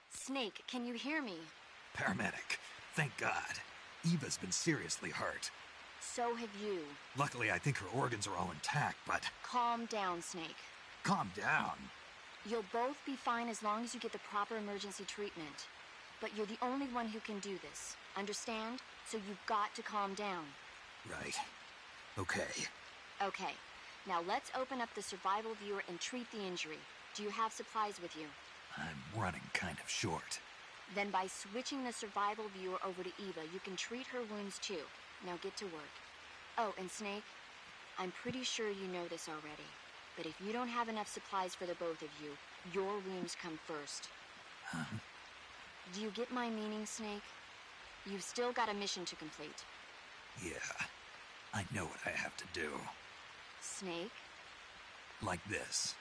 Snake, can you hear me? Paramedic. Thank God. Eva's been seriously hurt. So have you. Luckily, I think her organs are all intact, but... Calm down, Snake. Calm down. You'll both be fine as long as you get the proper emergency treatment. But you're the only one who can do this. Understand? So you've got to calm down. Right. Okay. Okay. Now let's open up the survival viewer and treat the injury. Do you have supplies with you? I'm running kind of short. Then by switching the survival viewer over to Eva, you can treat her wounds too. Now get to work. Oh, and Snake, I'm pretty sure you know this already, but if you don't have enough supplies for the both of you, your wounds come first. Huh? Do you get my meaning, Snake? You've still got a mission to complete. Yeah. I know what I have to do. Snake? Like this.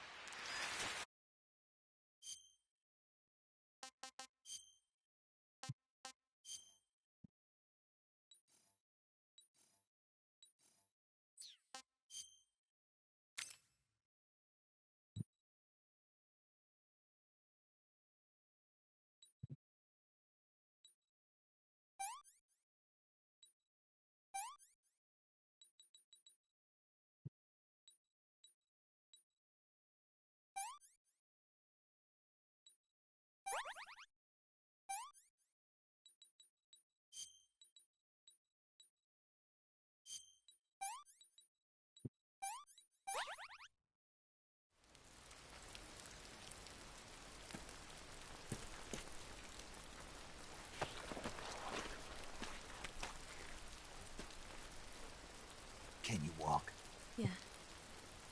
Can you walk? Yeah,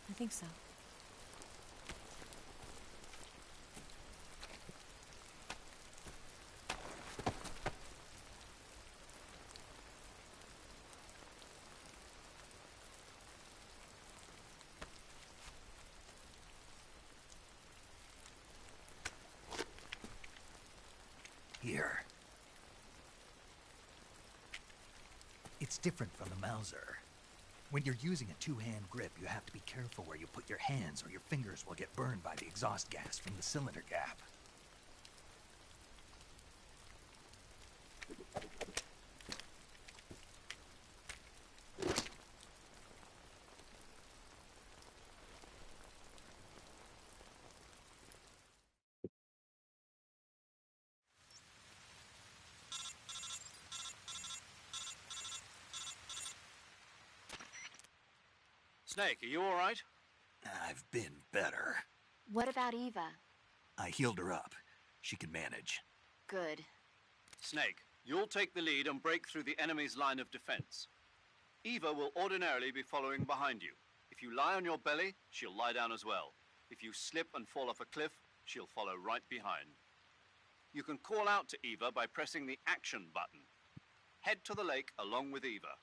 I think so. Here. It's different from the Mauser. When you're using a two-hand grip, you have to be careful where you put your hands or your fingers will get burned by the exhaust gas from the cylinder gap. Snake, are you all right? I've been better. What about Eva? I healed her up. She can manage. Good. Snake, you'll take the lead and break through the enemy's line of defense. Eva will ordinarily be following behind you. If you lie on your belly, she'll lie down as well. If you slip and fall off a cliff, she'll follow right behind. You can call out to Eva by pressing the action button. Head to the lake along with Eva.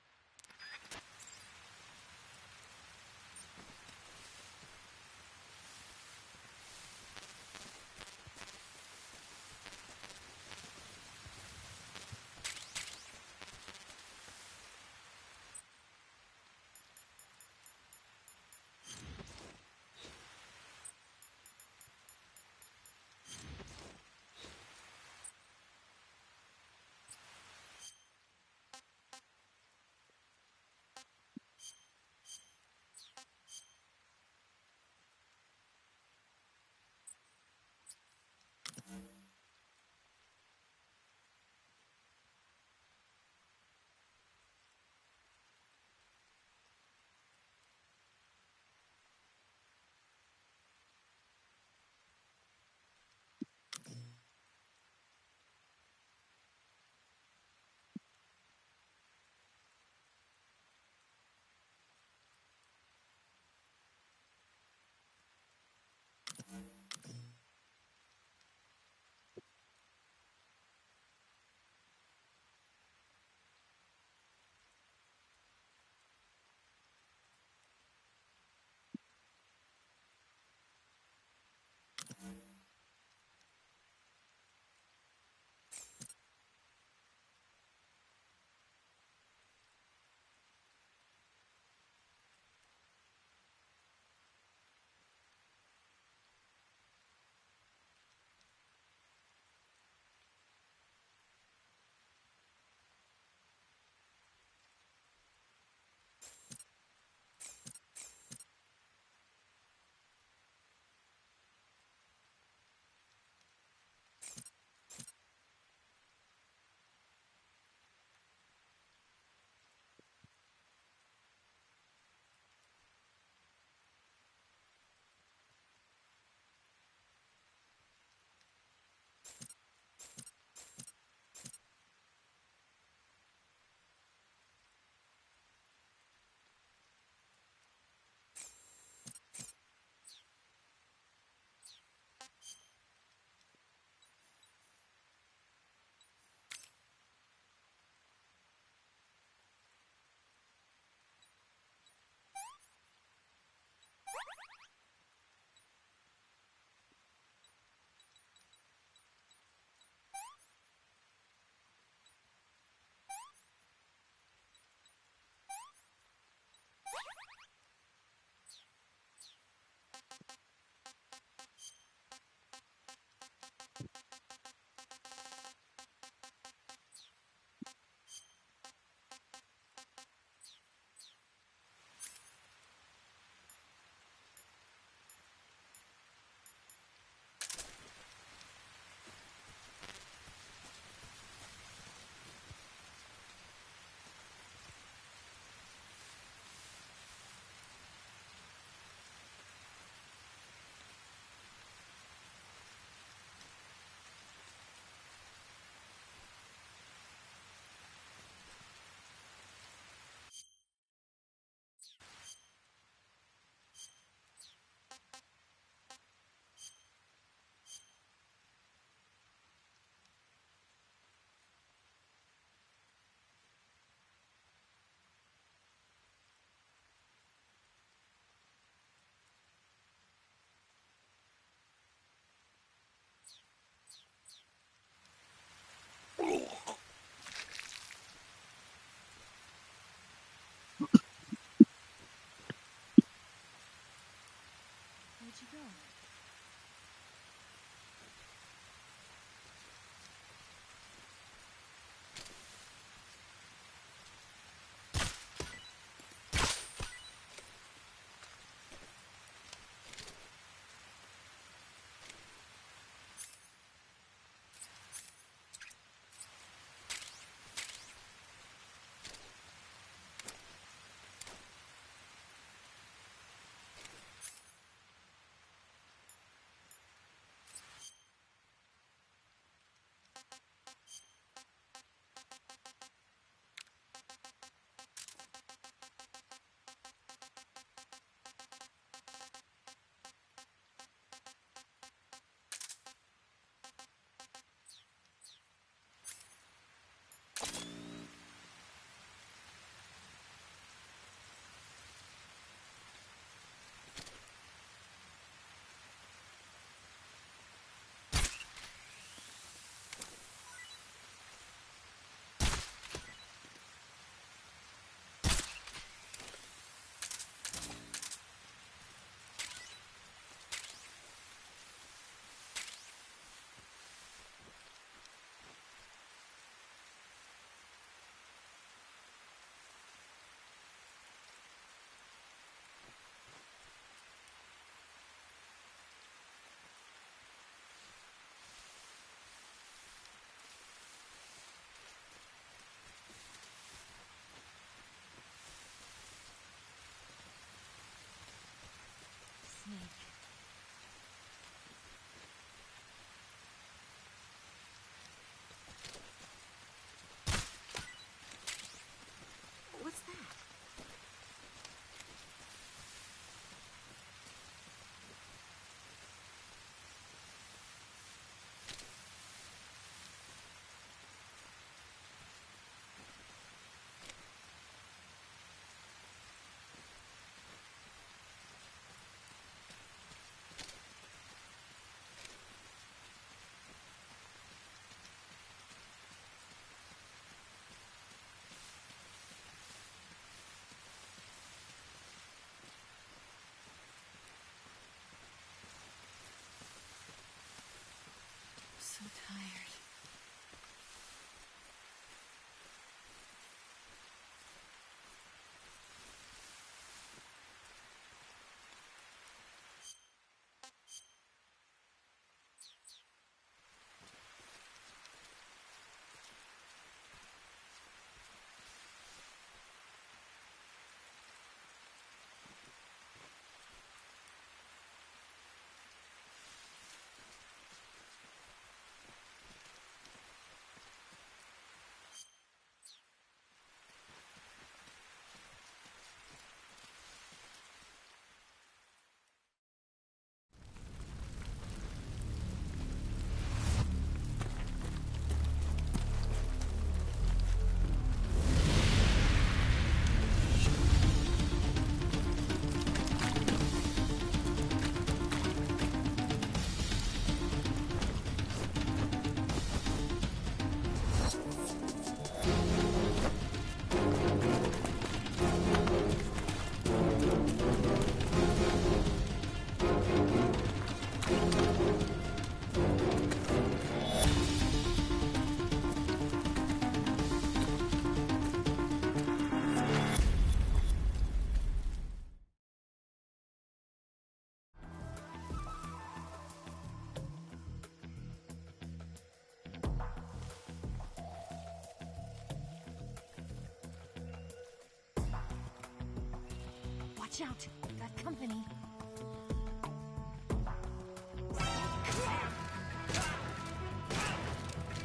Watch out. Got company.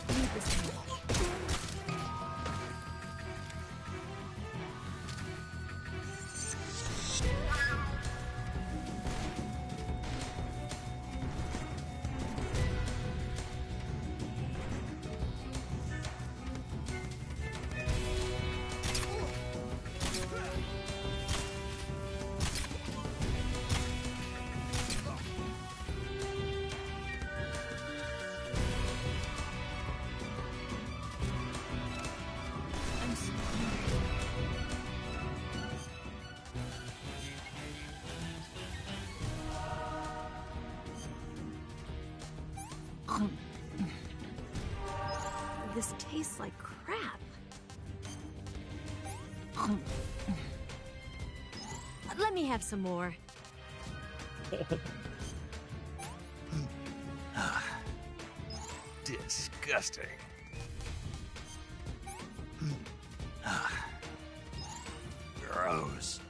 Leave this to me. This tastes like crap. Let me have some more. Disgusting. Gross.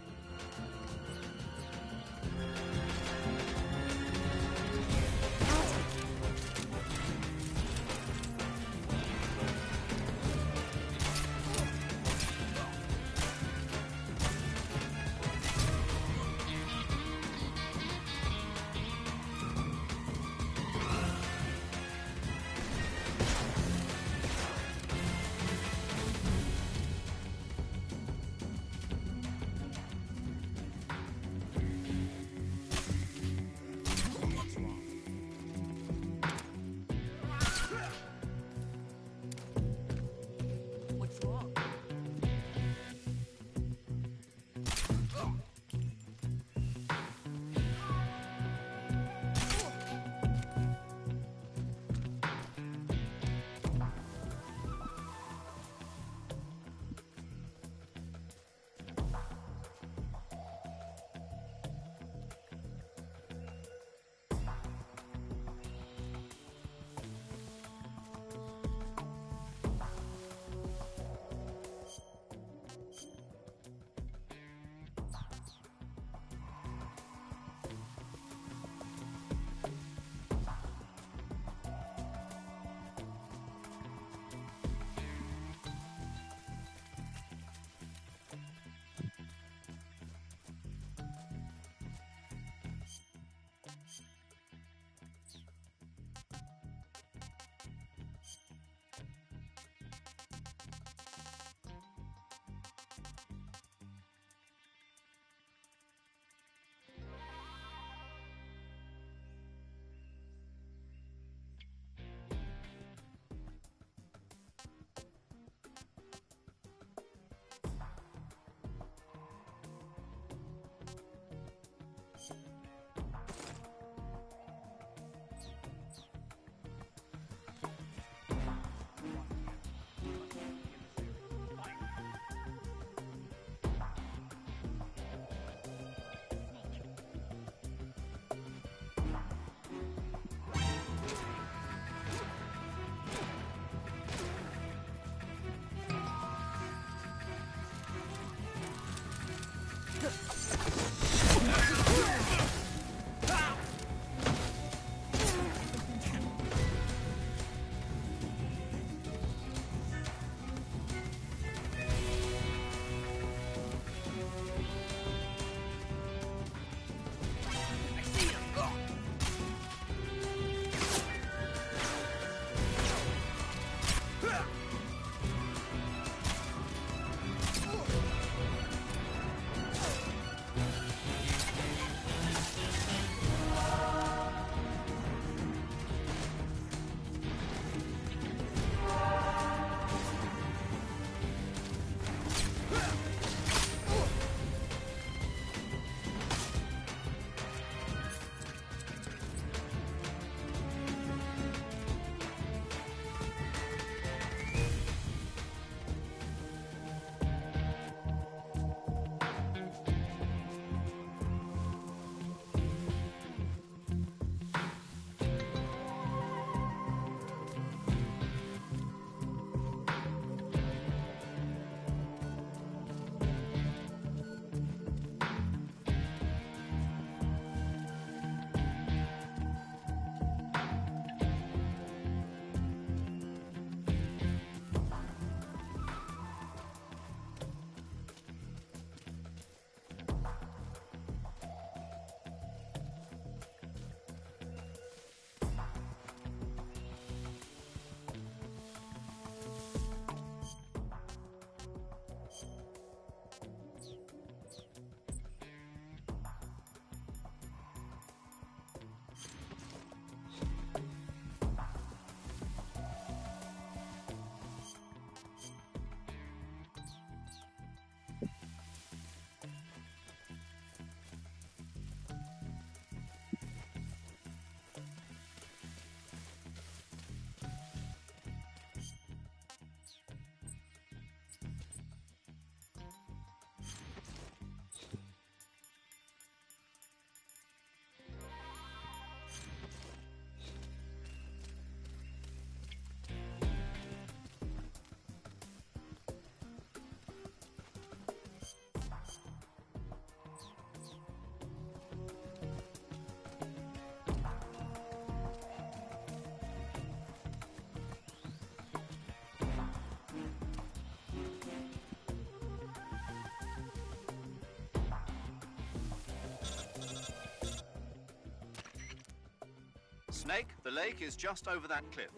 Snake, the lake is just over that cliff.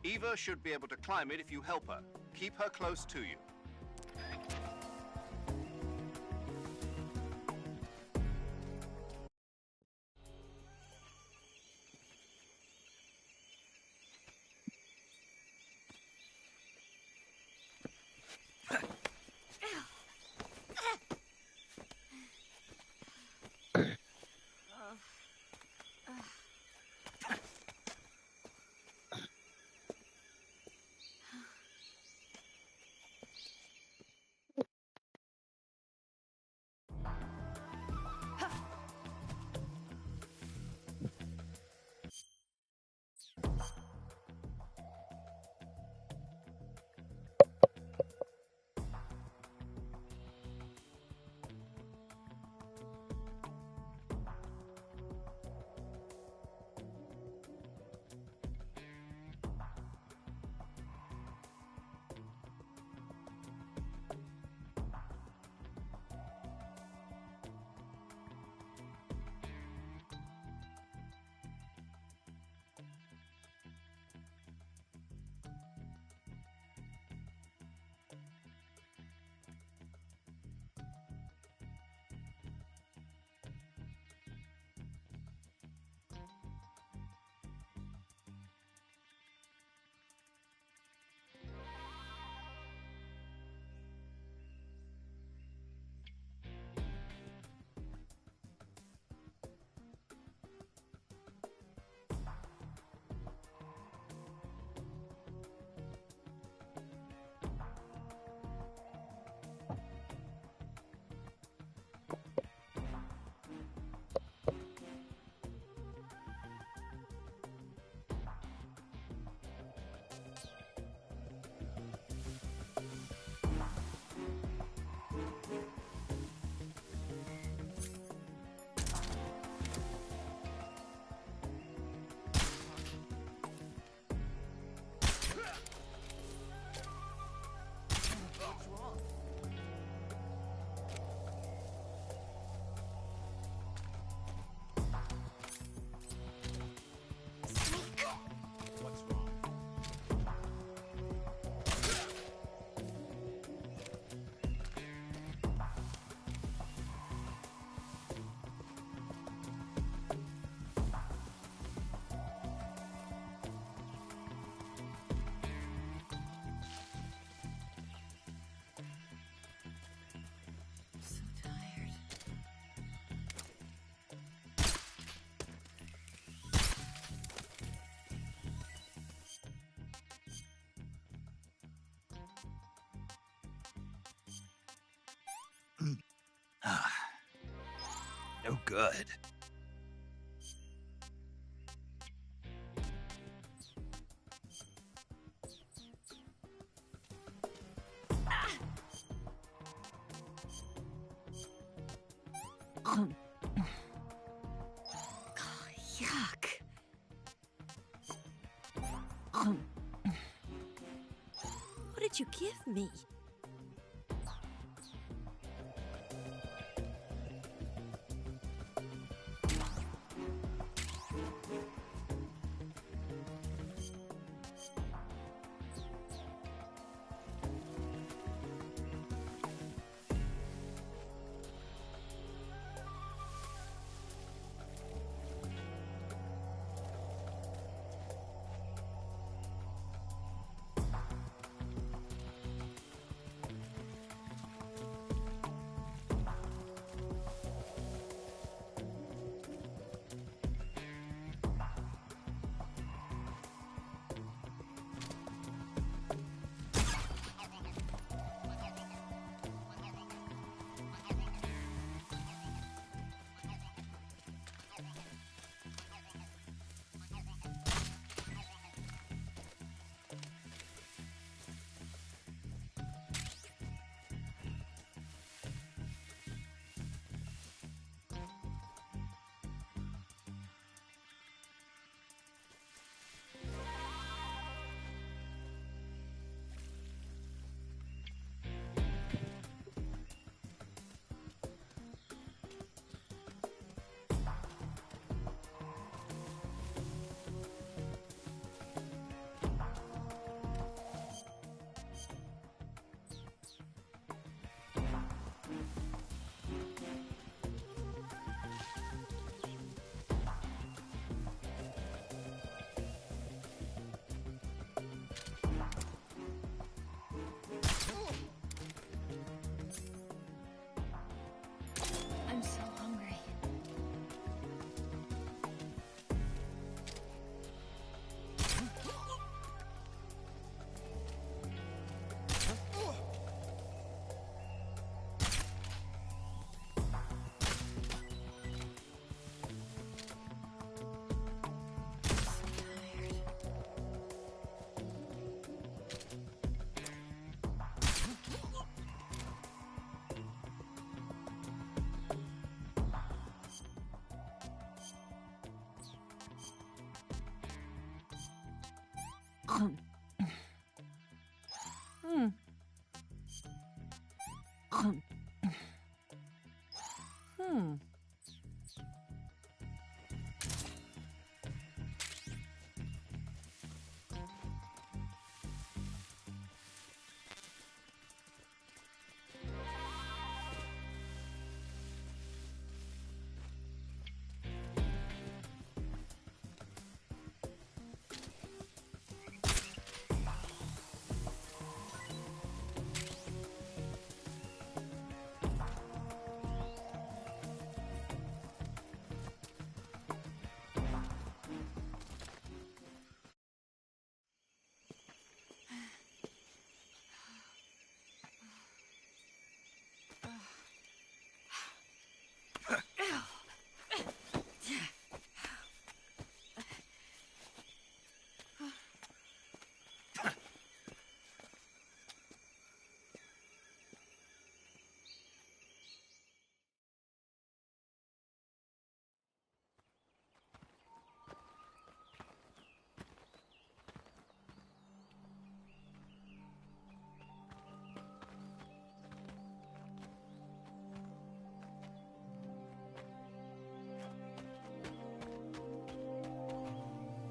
Eva should be able to climb it if you help her. Keep her close to you. No good. Yuck. What did you give me?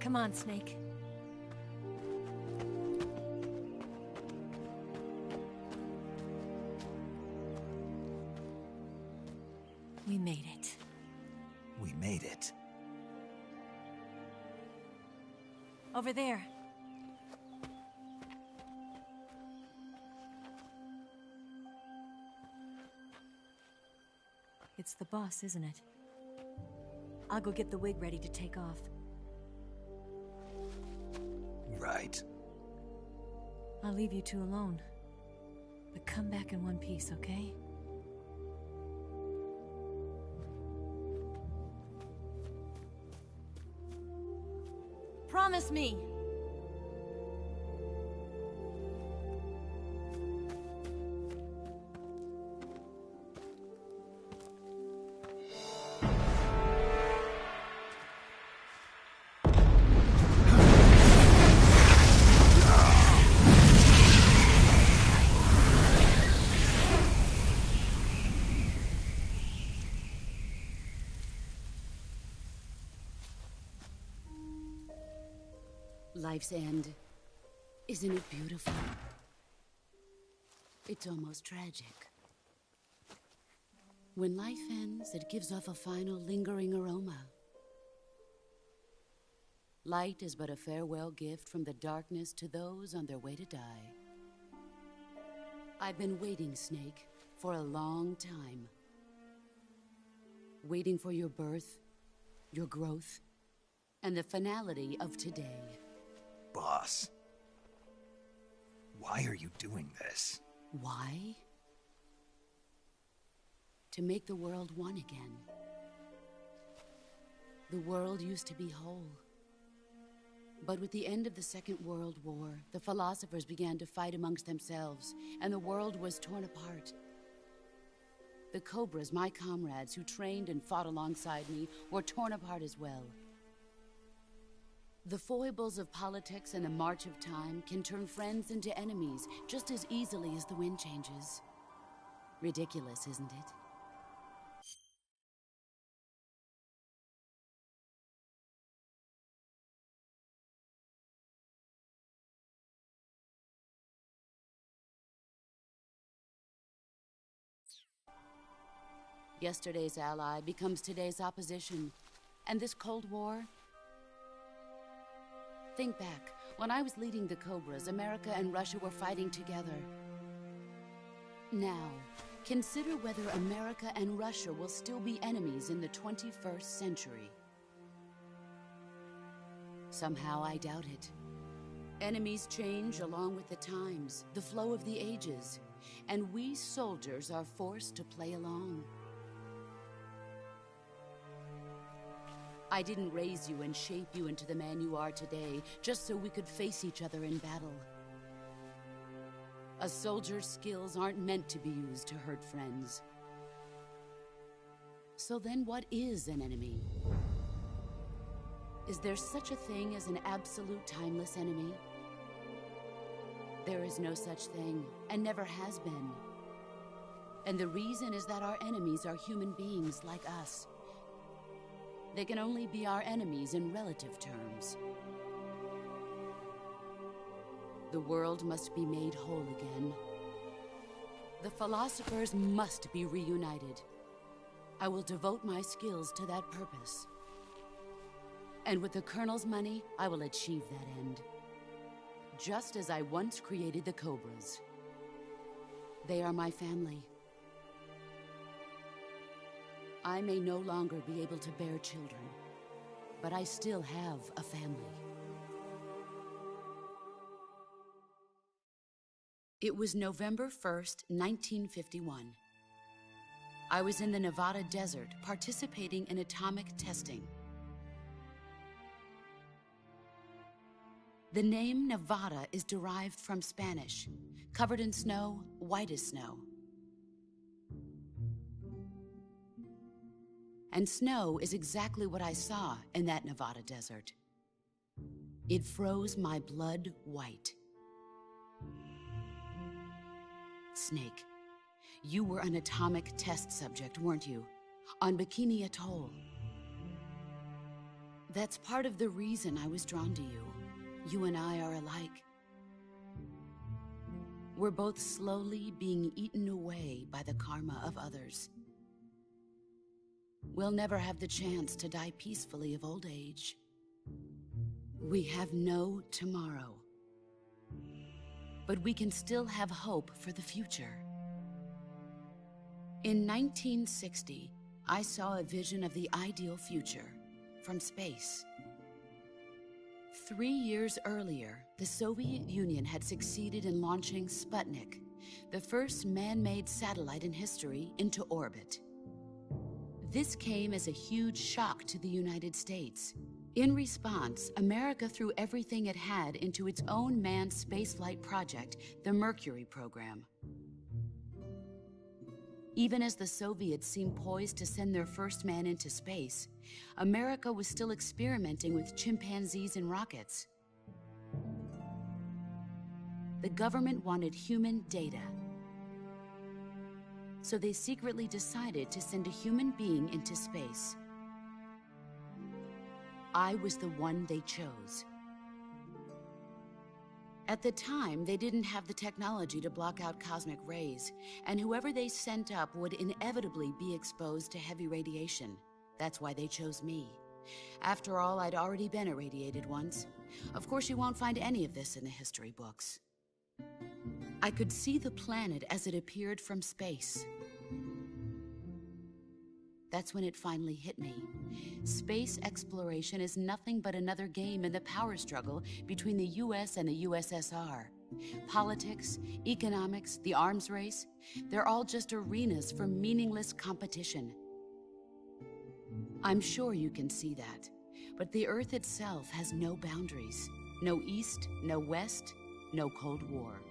Come on, Snake. We made it. We made it. Over there. It's the boss, isn't it? I'll go get the wig ready to take off. Right. I'll leave you two alone. But come back in one piece, okay? Promise me! Life's end. Isn't it beautiful? It's almost tragic. When life ends, it gives off a final lingering aroma. Light is but a farewell gift from the darkness to those on their way to die. I've been waiting, Snake, for a long time. Waiting for your birth, your growth, and the finality of today. Boss. Why are you doing this? Why? To make the world one again. The world used to be whole. But with the end of the Second World War, the philosophers began to fight amongst themselves, and the world was torn apart. The Cobras, my comrades who trained and fought alongside me, were torn apart as well. The foibles of politics and the march of time can turn friends into enemies just as easily as the wind changes. Ridiculous, isn't it? Yesterday's ally becomes today's opposition. And this Cold War? Think back. When I was leading the Cobras, America and Russia were fighting together. Now, consider whether America and Russia will still be enemies in the 21st century. Somehow I doubt it. Enemies change along with the times, the flow of the ages, and we soldiers are forced to play along. I didn't raise you and shape you into the man you are today just so we could face each other in battle. A soldier's skills aren't meant to be used to hurt friends. So then what is an enemy? Is there such a thing as an absolute timeless enemy? There is no such thing, and never has been. And the reason is that our enemies are human beings like us. They can only be our enemies in relative terms. The world must be made whole again. The philosophers must be reunited. I will devote my skills to that purpose. And with the Colonel's money, I will achieve that end. Just as I once created the Cobras. They are my family. I may no longer be able to bear children, but I still have a family. It was November 1st, 1951. I was in the Nevada desert participating in atomic testing. The name Nevada is derived from Spanish, covered in snow, white as snow. And snow is exactly what I saw in that Nevada desert. It froze my blood white. Snake, you were an atomic test subject, weren't you? On Bikini Atoll. That's part of the reason I was drawn to you. You and I are alike. We're both slowly being eaten away by the karma of others. We'll never have the chance to die peacefully of old age. We have no tomorrow. But we can still have hope for the future. In 1960, I saw a vision of the ideal future from space. 3 years earlier, the Soviet Union had succeeded in launching Sputnik, the first man-made satellite in history, into orbit. This came as a huge shock to the United States. In response, America threw everything it had into its own manned spaceflight project, the Mercury program. Even as the Soviets seemed poised to send their first man into space, America was still experimenting with chimpanzees and rockets. The government wanted human data. So they secretly decided to send a human being into space. I was the one they chose. At the time, they didn't have the technology to block out cosmic rays, and whoever they sent up would inevitably be exposed to heavy radiation. That's why they chose me. After all, I'd already been irradiated once. Of course, you won't find any of this in the history books. I could see the planet as it appeared from space. That's when it finally hit me. Space exploration is nothing but another game in the power struggle between the US and the USSR. Politics, economics, the arms race, they're all just arenas for meaningless competition. I'm sure you can see that, but the Earth itself has no boundaries. No East, no West, no Cold War.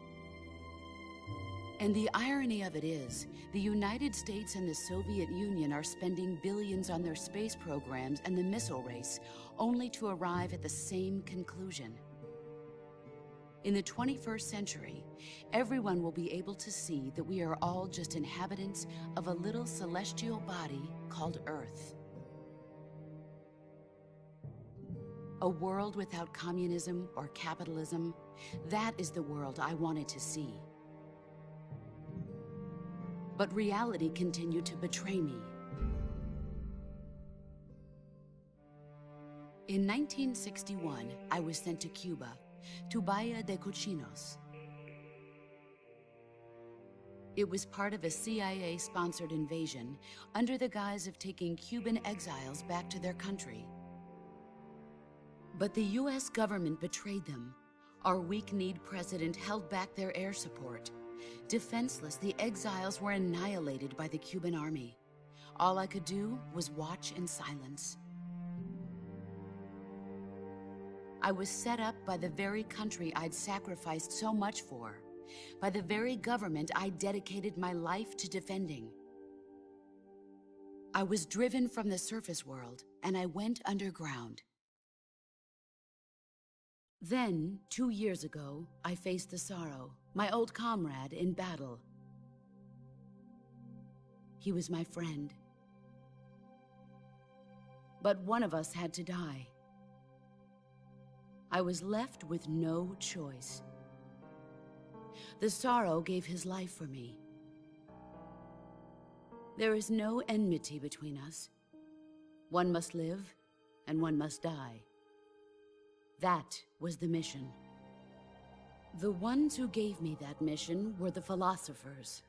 And the irony of it is, the United States and the Soviet Union are spending billions on their space programs and the missile race, only to arrive at the same conclusion. In the 21st century, everyone will be able to see that we are all just inhabitants of a little celestial body called Earth. A world without communism or capitalism, that is the world I wanted to see. But reality continued to betray me. In 1961, I was sent to Cuba, to Bahia de Cochinos. It was part of a CIA-sponsored invasion under the guise of taking Cuban exiles back to their country. But the US government betrayed them. Our weak-kneed president held back their air support. Defenseless, the exiles were annihilated by the Cuban army. All I could do was watch in silence. I was set up by the very country I'd sacrificed so much for, by the very government I dedicated my life to defending. I was driven from the surface world, and I went underground. Then, 2 years ago, I faced the Sorrow, my old comrade in battle. He was my friend. But one of us had to die. I was left with no choice. The Sorrow gave his life for me. There is no enmity between us. One must live, and one must die. That was the mission. The ones who gave me that mission were the philosophers.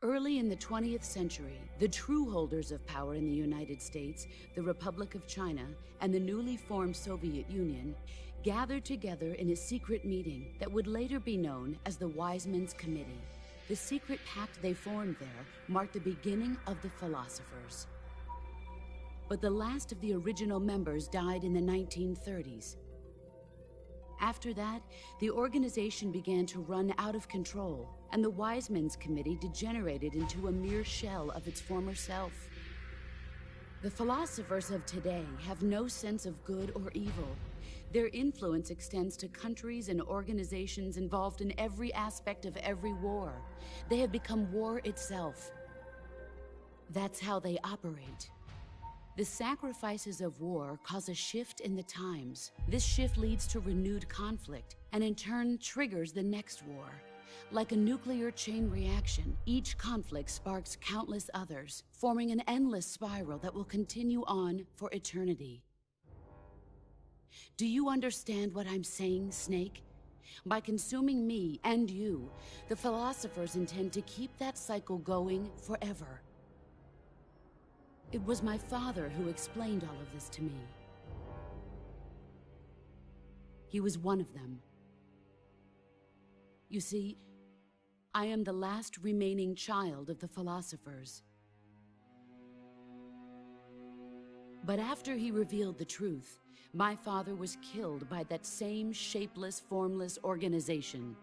Early in the 20th century, the true holders of power in the United States, the Republic of China, and the newly formed Soviet Union gathered together in a secret meeting that would later be known as the Wise Men's Committee. The secret pact they formed there marked the beginning of the philosophers. But the last of the original members died in the 1930s. After that, the organization began to run out of control, and the Wise Men's Committee degenerated into a mere shell of its former self. The philosophers of today have no sense of good or evil. Their influence extends to countries and organizations involved in every aspect of every war. They have become war itself. That's how they operate. The sacrifices of war cause a shift in the times. This shift leads to renewed conflict, and in turn triggers the next war. Like a nuclear chain reaction, each conflict sparks countless others, forming an endless spiral that will continue on for eternity. Do you understand what I'm saying, Snake? By consuming me and you, the philosophers intend to keep that cycle going forever. It was my father who explained all of this to me. He was one of them. You see, I am the last remaining child of the philosophers. But after he revealed the truth, my father was killed by that same shapeless, formless organization.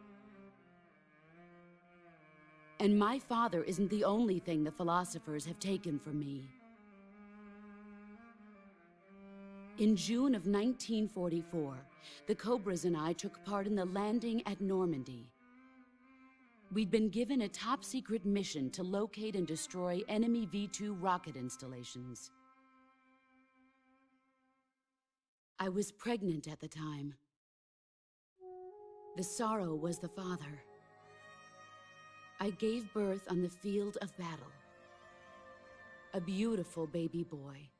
And my father isn't the only thing the philosophers have taken from me. In June of 1944, the Cobras and I took part in the landing at Normandy. We'd been given a top-secret mission to locate and destroy enemy V-2 rocket installations. I was pregnant at the time. The Sorrow was the father. I gave birth on the field of battle. A beautiful baby boy.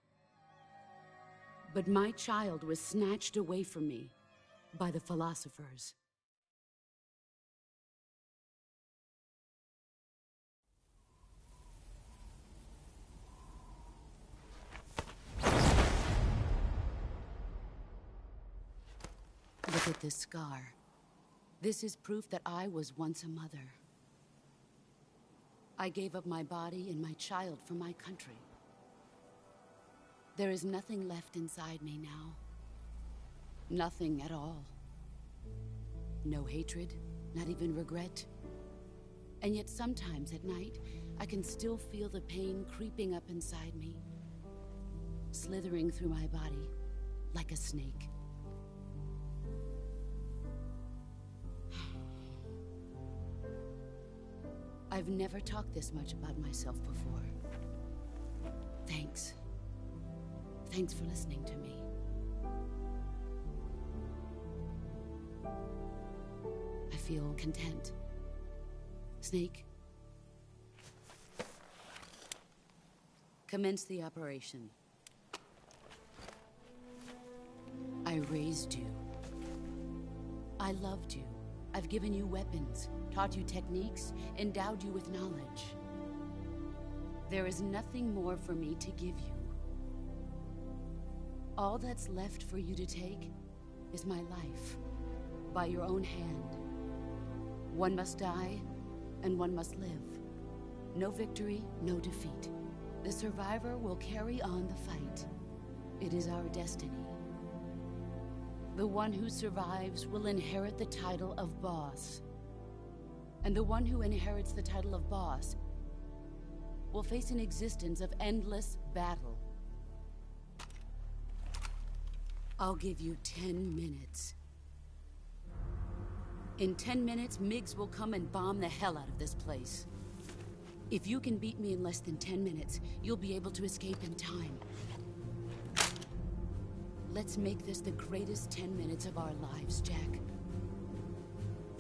But my child was snatched away from me by the philosophers. Look at this scar. This is proof that I was once a mother. I gave up my body and my child for my country. There is nothing left inside me now. Nothing at all. No hatred, not even regret. And yet sometimes at night, I can still feel the pain creeping up inside me, slithering through my body like a snake. I've never talked this much about myself before. Thanks. Thanks for listening to me. I feel content. Snake, commence the operation. I raised you. I loved you. I've given you weapons, taught you techniques, endowed you with knowledge. There is nothing more for me to give you. All that's left for you to take is my life, by your own hand. One must die, and one must live. No victory, no defeat. The survivor will carry on the fight. It is our destiny. The one who survives will inherit the title of boss. And the one who inherits the title of boss will face an existence of endless battle. I'll give you 10 minutes. In 10 minutes, MiGs will come and bomb the hell out of this place. If you can beat me in less than 10 minutes, you'll be able to escape in time. Let's make this the greatest 10 minutes of our lives, Jack.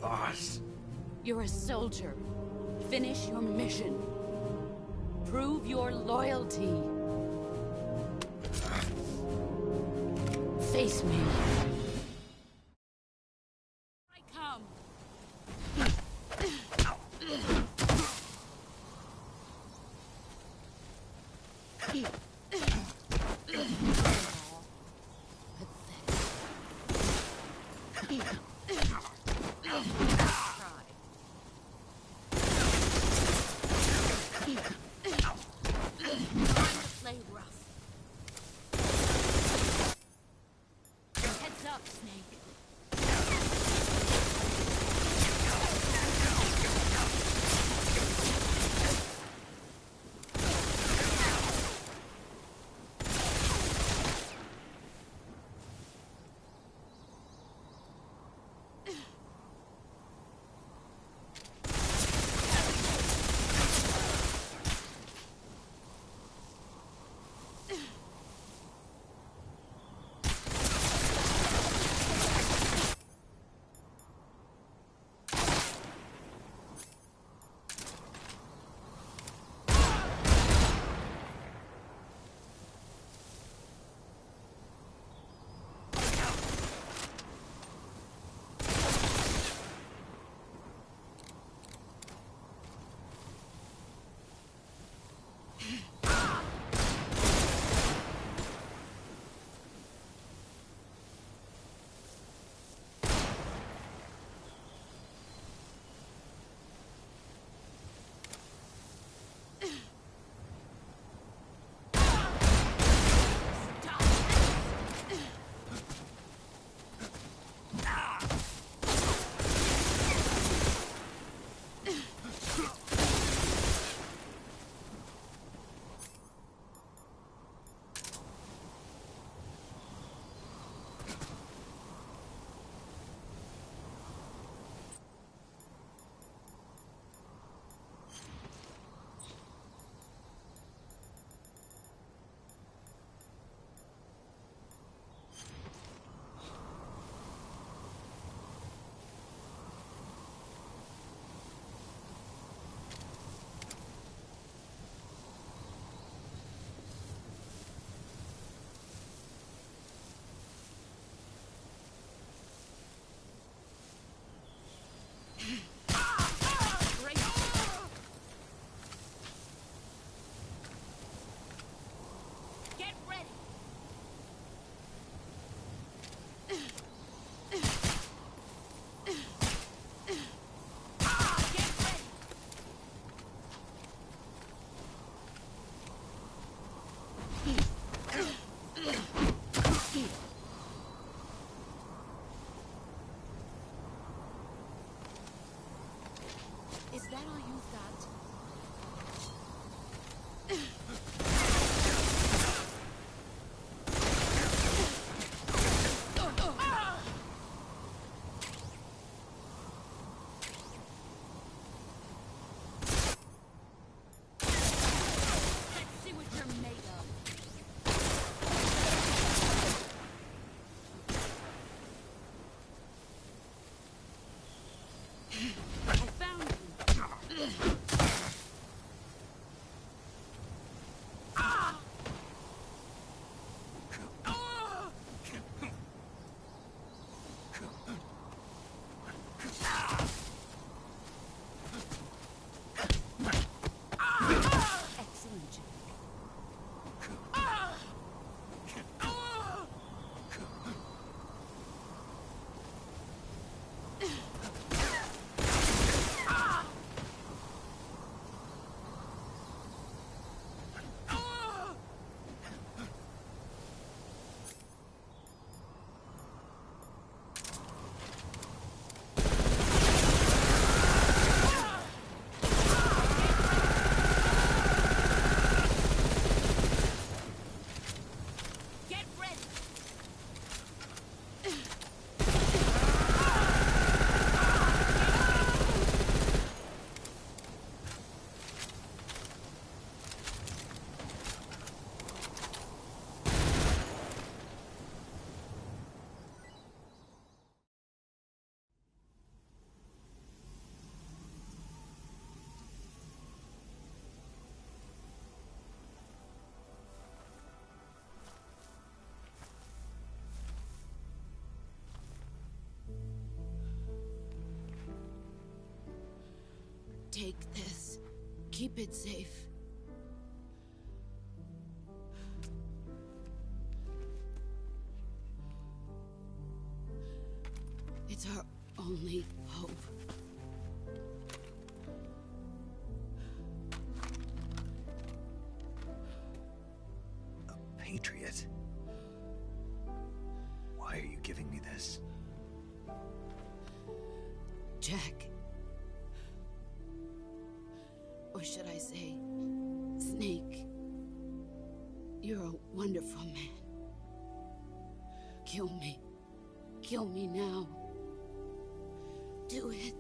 Boss. You're a soldier. Finish your mission. Prove your loyalty. Face me. I come. Play rough. Heads up, Snake. Take this. Keep it safe. It's our only hope. A patriot? Why are you giving me this? Jack. Or should I say, Snake. You're a wonderful man. Kill me. Kill me now. Do it.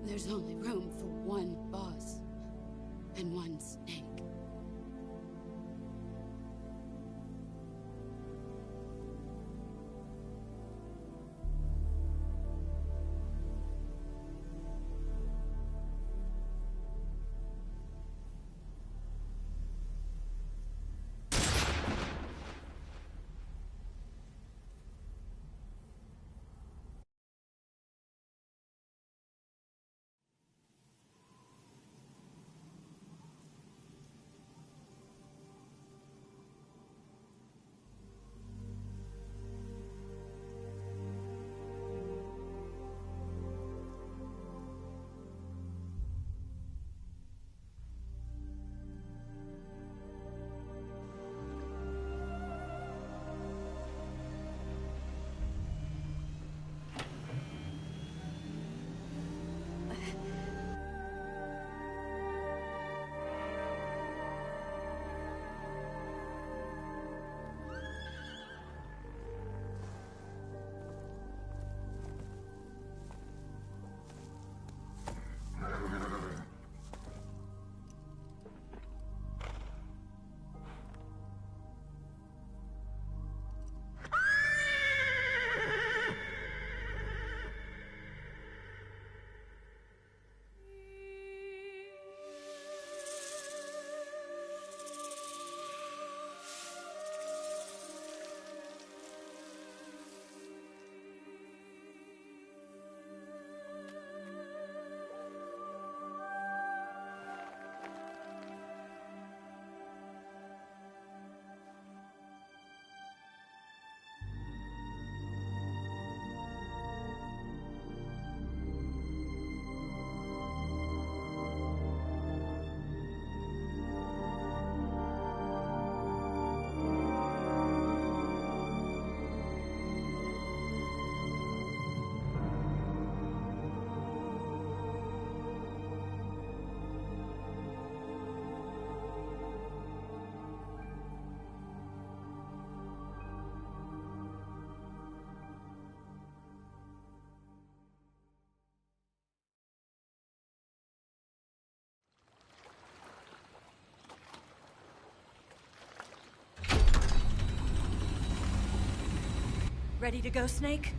There's only room for one boss and one Snake. Ready to go, Snake?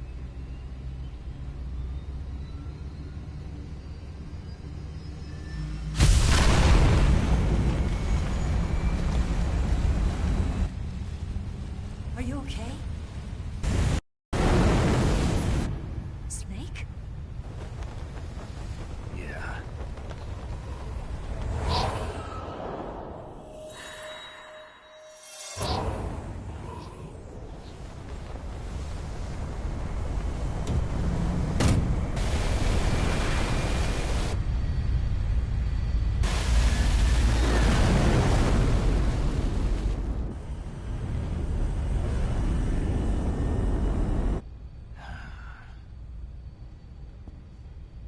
Are you okay? Snake? Yeah.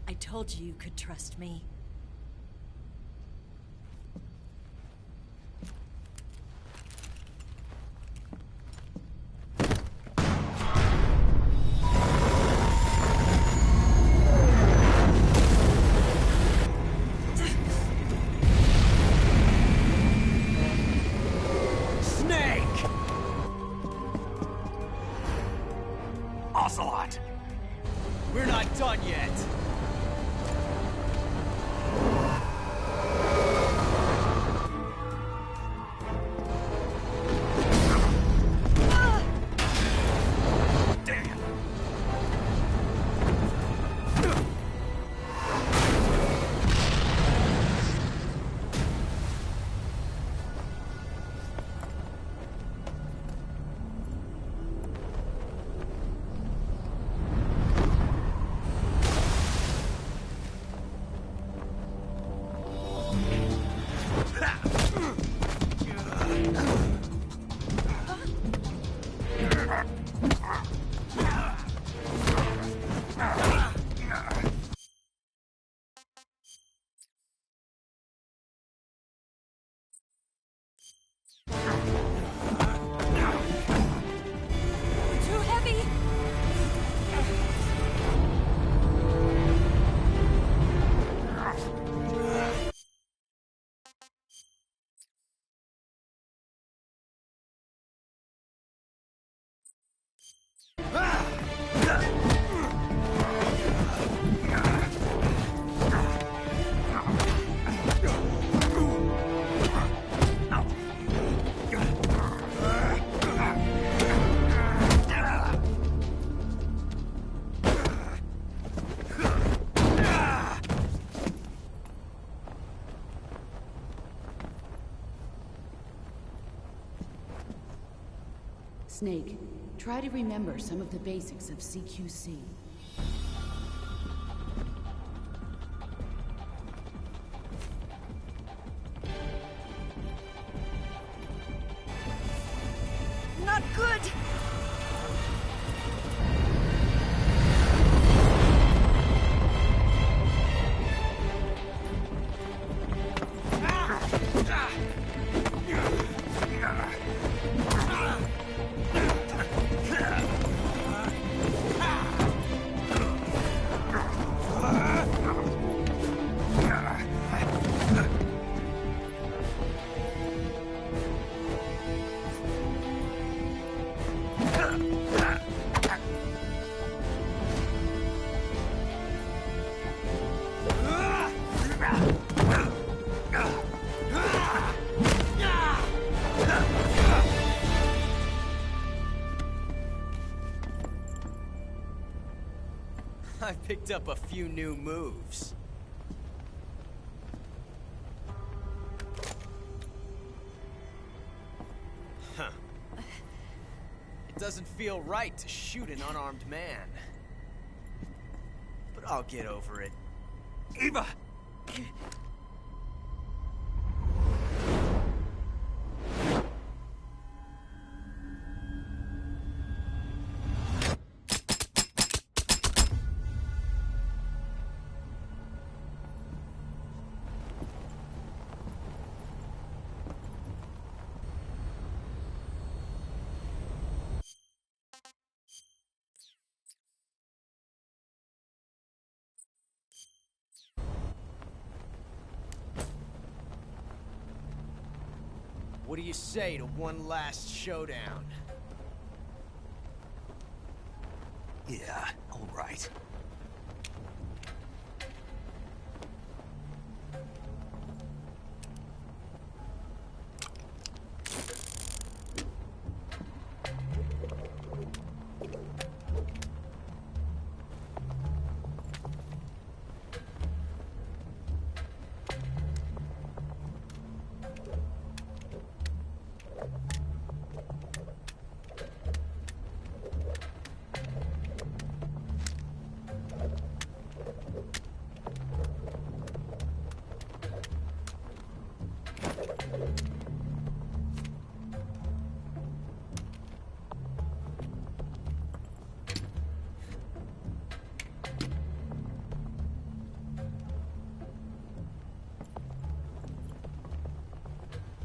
I told you you could trust me. Ocelot! We're not done yet! Too heavy! Snake, try to remember some of the basics of CQC. Not good! I picked up a few new moves. Huh. It doesn't feel right to shoot an unarmed man. But I'll get over it. Eva! What do you say to one last showdown? Yeah, all right.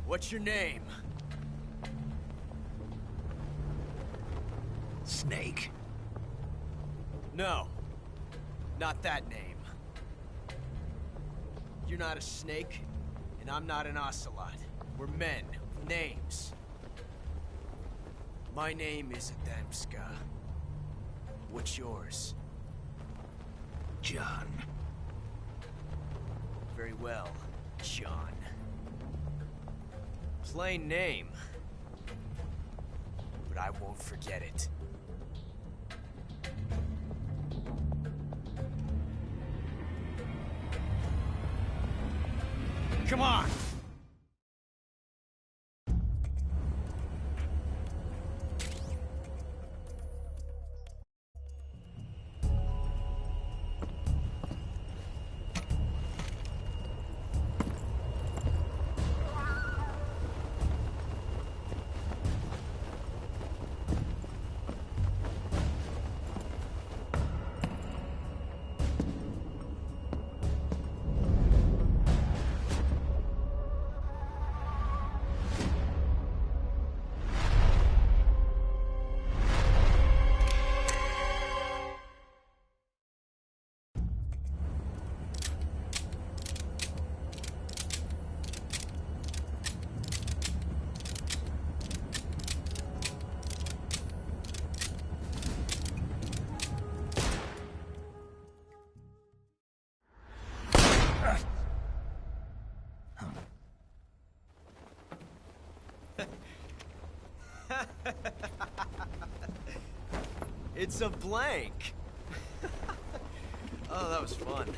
What's your name? Snake. No. Not that name. You're not a snake, and I'm not an ocelot. We're men with names. My name is Adamska. What's yours? John. Very well, John. Plain name. But I won't forget it. Come on! It's a blank. Oh, that was fun.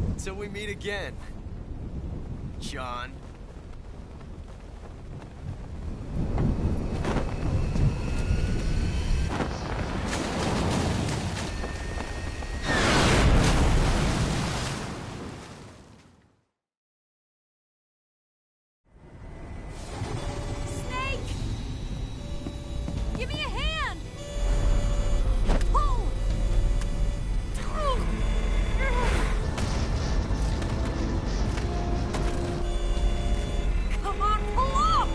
Until we meet again, John. Snake! Give me a hand! Pull! Come on, pull up!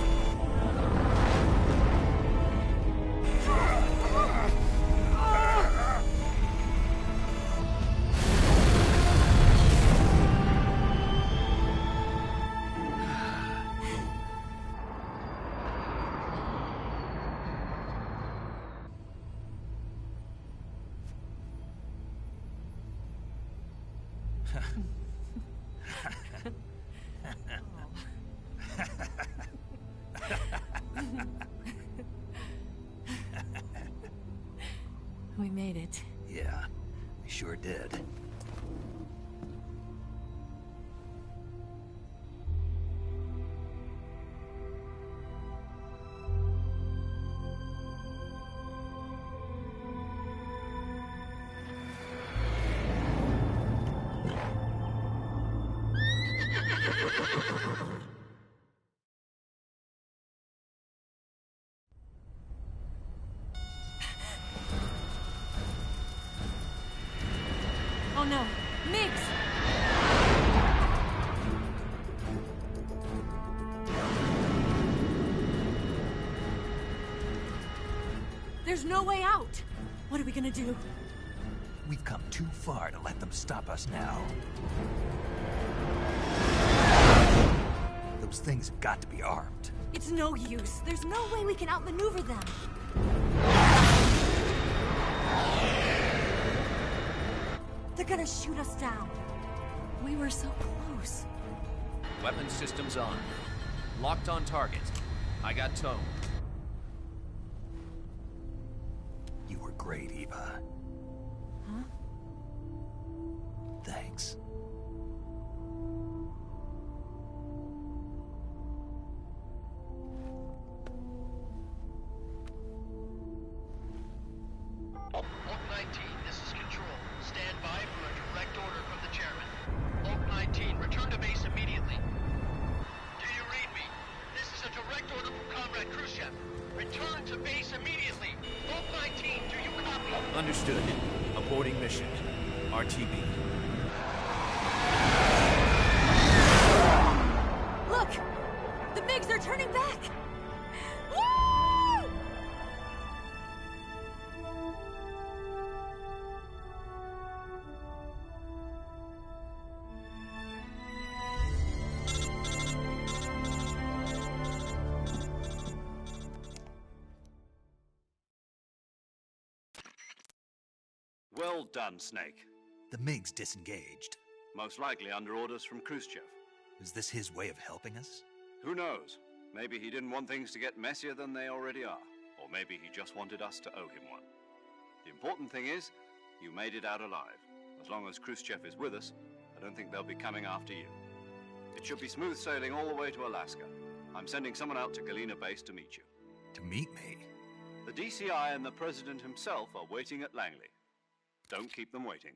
We made it. Yeah, we sure did. Oh no, Miggs! There's no way out! What are we gonna do? We've come too far to let them stop us now. Those things have got to be armed. It's no use. There's no way we can outmaneuver them. They're gonna shoot us down. We were so close. Weapon systems on. Locked on target. I got tone. You were great, Eva. Huh? Thanks. Oak 19, this is Control. Stand by for a direct order from the chairman. Oak 19, return to base immediately. Do you read me? This is a direct order from Comrade Khrushchev. Return to base immediately. Oak 19, do you copy? Understood. Aborting mission. RTB. Look! The MiGs are turning back! Woo! Well done, Snake. The MiGs disengaged. Most likely under orders from Khrushchev. Is this his way of helping us? Who knows? Maybe he didn't want things to get messier than they already are. Or maybe he just wanted us to owe him one. The important thing is, you made it out alive. As long as Khrushchev is with us, I don't think they'll be coming after you. It should be smooth sailing all the way to Alaska. I'm sending someone out to Galena Base to meet you. To meet me? The DCI and the President himself are waiting at Langley. Don't keep them waiting.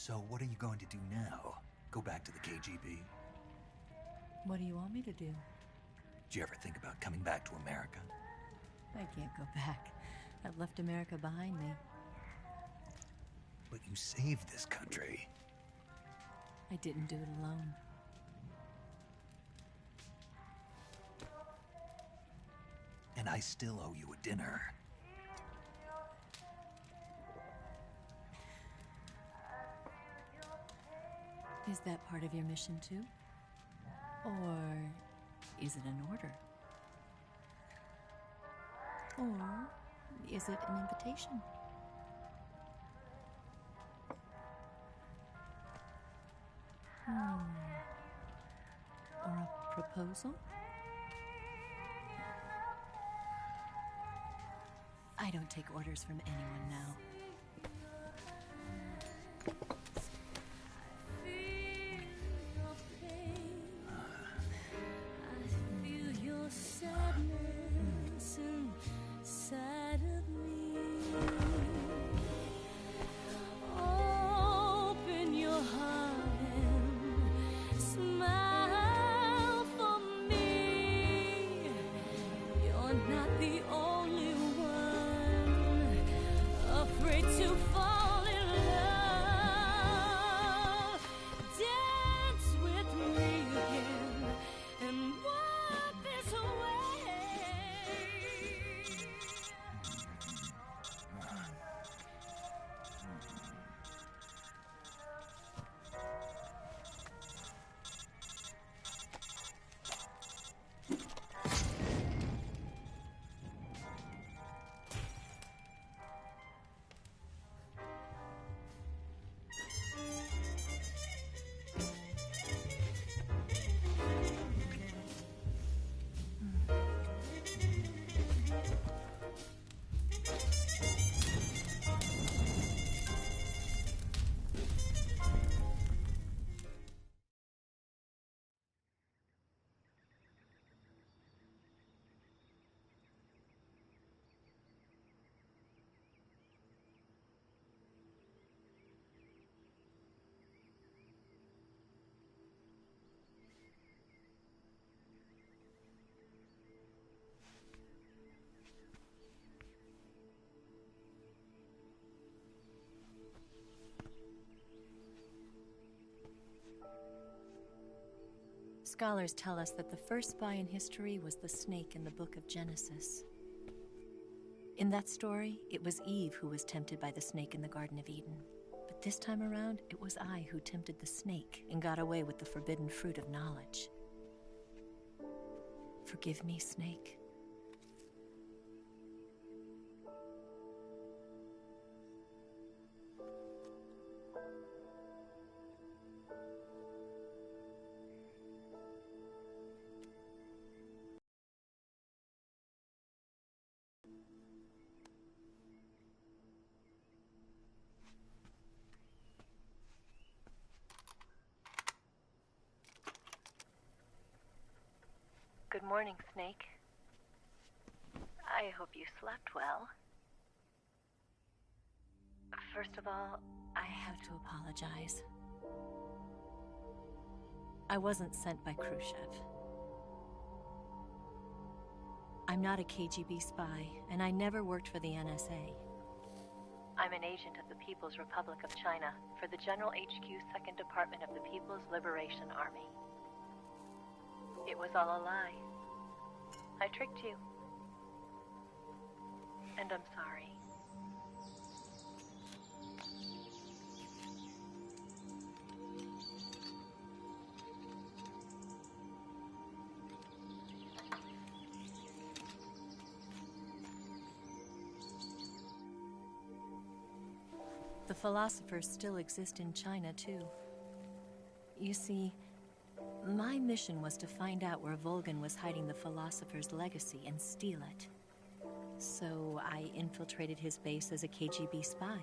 So what are you going to do now? Go back to the KGB? What do you want me to do? Did you ever think about coming back to America? I can't go back. I've left America behind me. But you saved this country. I didn't do it alone. And I still owe you a dinner. Is that part of your mission too? Or is it an order? Or is it an invitation? Or a proposal? I don't take orders from anyone now. Scholars tell us that the first spy in history was the snake in the book of Genesis. In that story, it was Eve who was tempted by the snake in the Garden of Eden. But this time around, it was I who tempted the snake and got away with the forbidden fruit of knowledge. Forgive me, Snake. Good morning, Snake. I hope you slept well. First of all, I have to apologize. I wasn't sent by Khrushchev. I'm not a KGB spy, and I never worked for the NSA. I'm an agent of the People's Republic of China for the General HQ 2nd Department of the People's Liberation Army. It was all a lie. I tricked you. And I'm sorry. The philosophers still exist in China, too. You see, my mission was to find out where Volgan was hiding the philosopher's legacy and steal it. So I infiltrated his base as a KGB spy.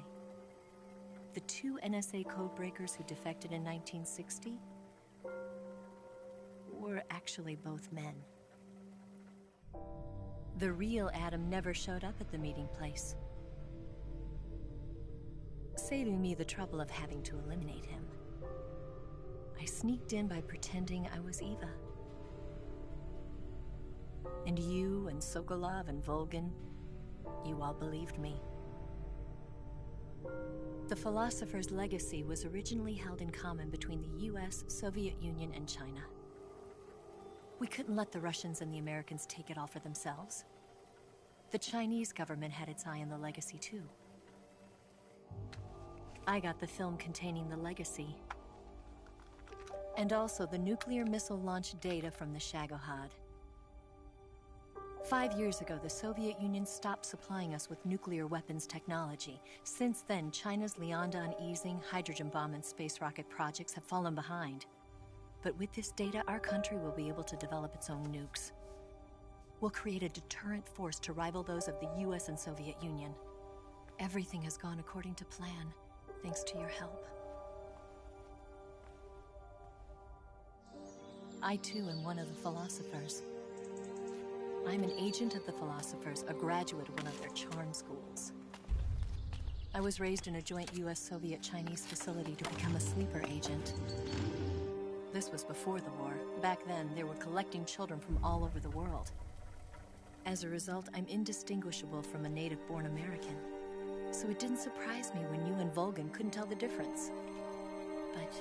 The two NSA codebreakers who defected in 1960 were actually both men. The real Adam never showed up at the meeting place. saving me the trouble of having to eliminate him. I sneaked in by pretending I was Eva. And you and Sokolov and Volgin, you all believed me. The philosopher's legacy was originally held in common between the US, Soviet Union, and China. We couldn't let the Russians and the Americans take it all for themselves. The Chinese government had its eye on the legacy too. I got the film containing the legacy, and also the nuclear missile launch data from the Shagohod. 5 years ago, the Soviet Union stopped supplying us with nuclear weapons technology. Since then, China's Liaodong easing, hydrogen bomb, and space rocket projects have fallen behind. But with this data, our country will be able to develop its own nukes. We'll create a deterrent force to rival those of the US and Soviet Union. Everything has gone according to plan, thanks to your help. I too am one of the philosophers. I'm an agent of the philosophers, a graduate of one of their charm schools. I was raised in a joint US-Soviet-Chinese facility to become a sleeper agent. This was before the war. Back then, they were collecting children from all over the world. As a result, I'm indistinguishable from a native-born American. So it didn't surprise me when you and Volgin couldn't tell the difference. But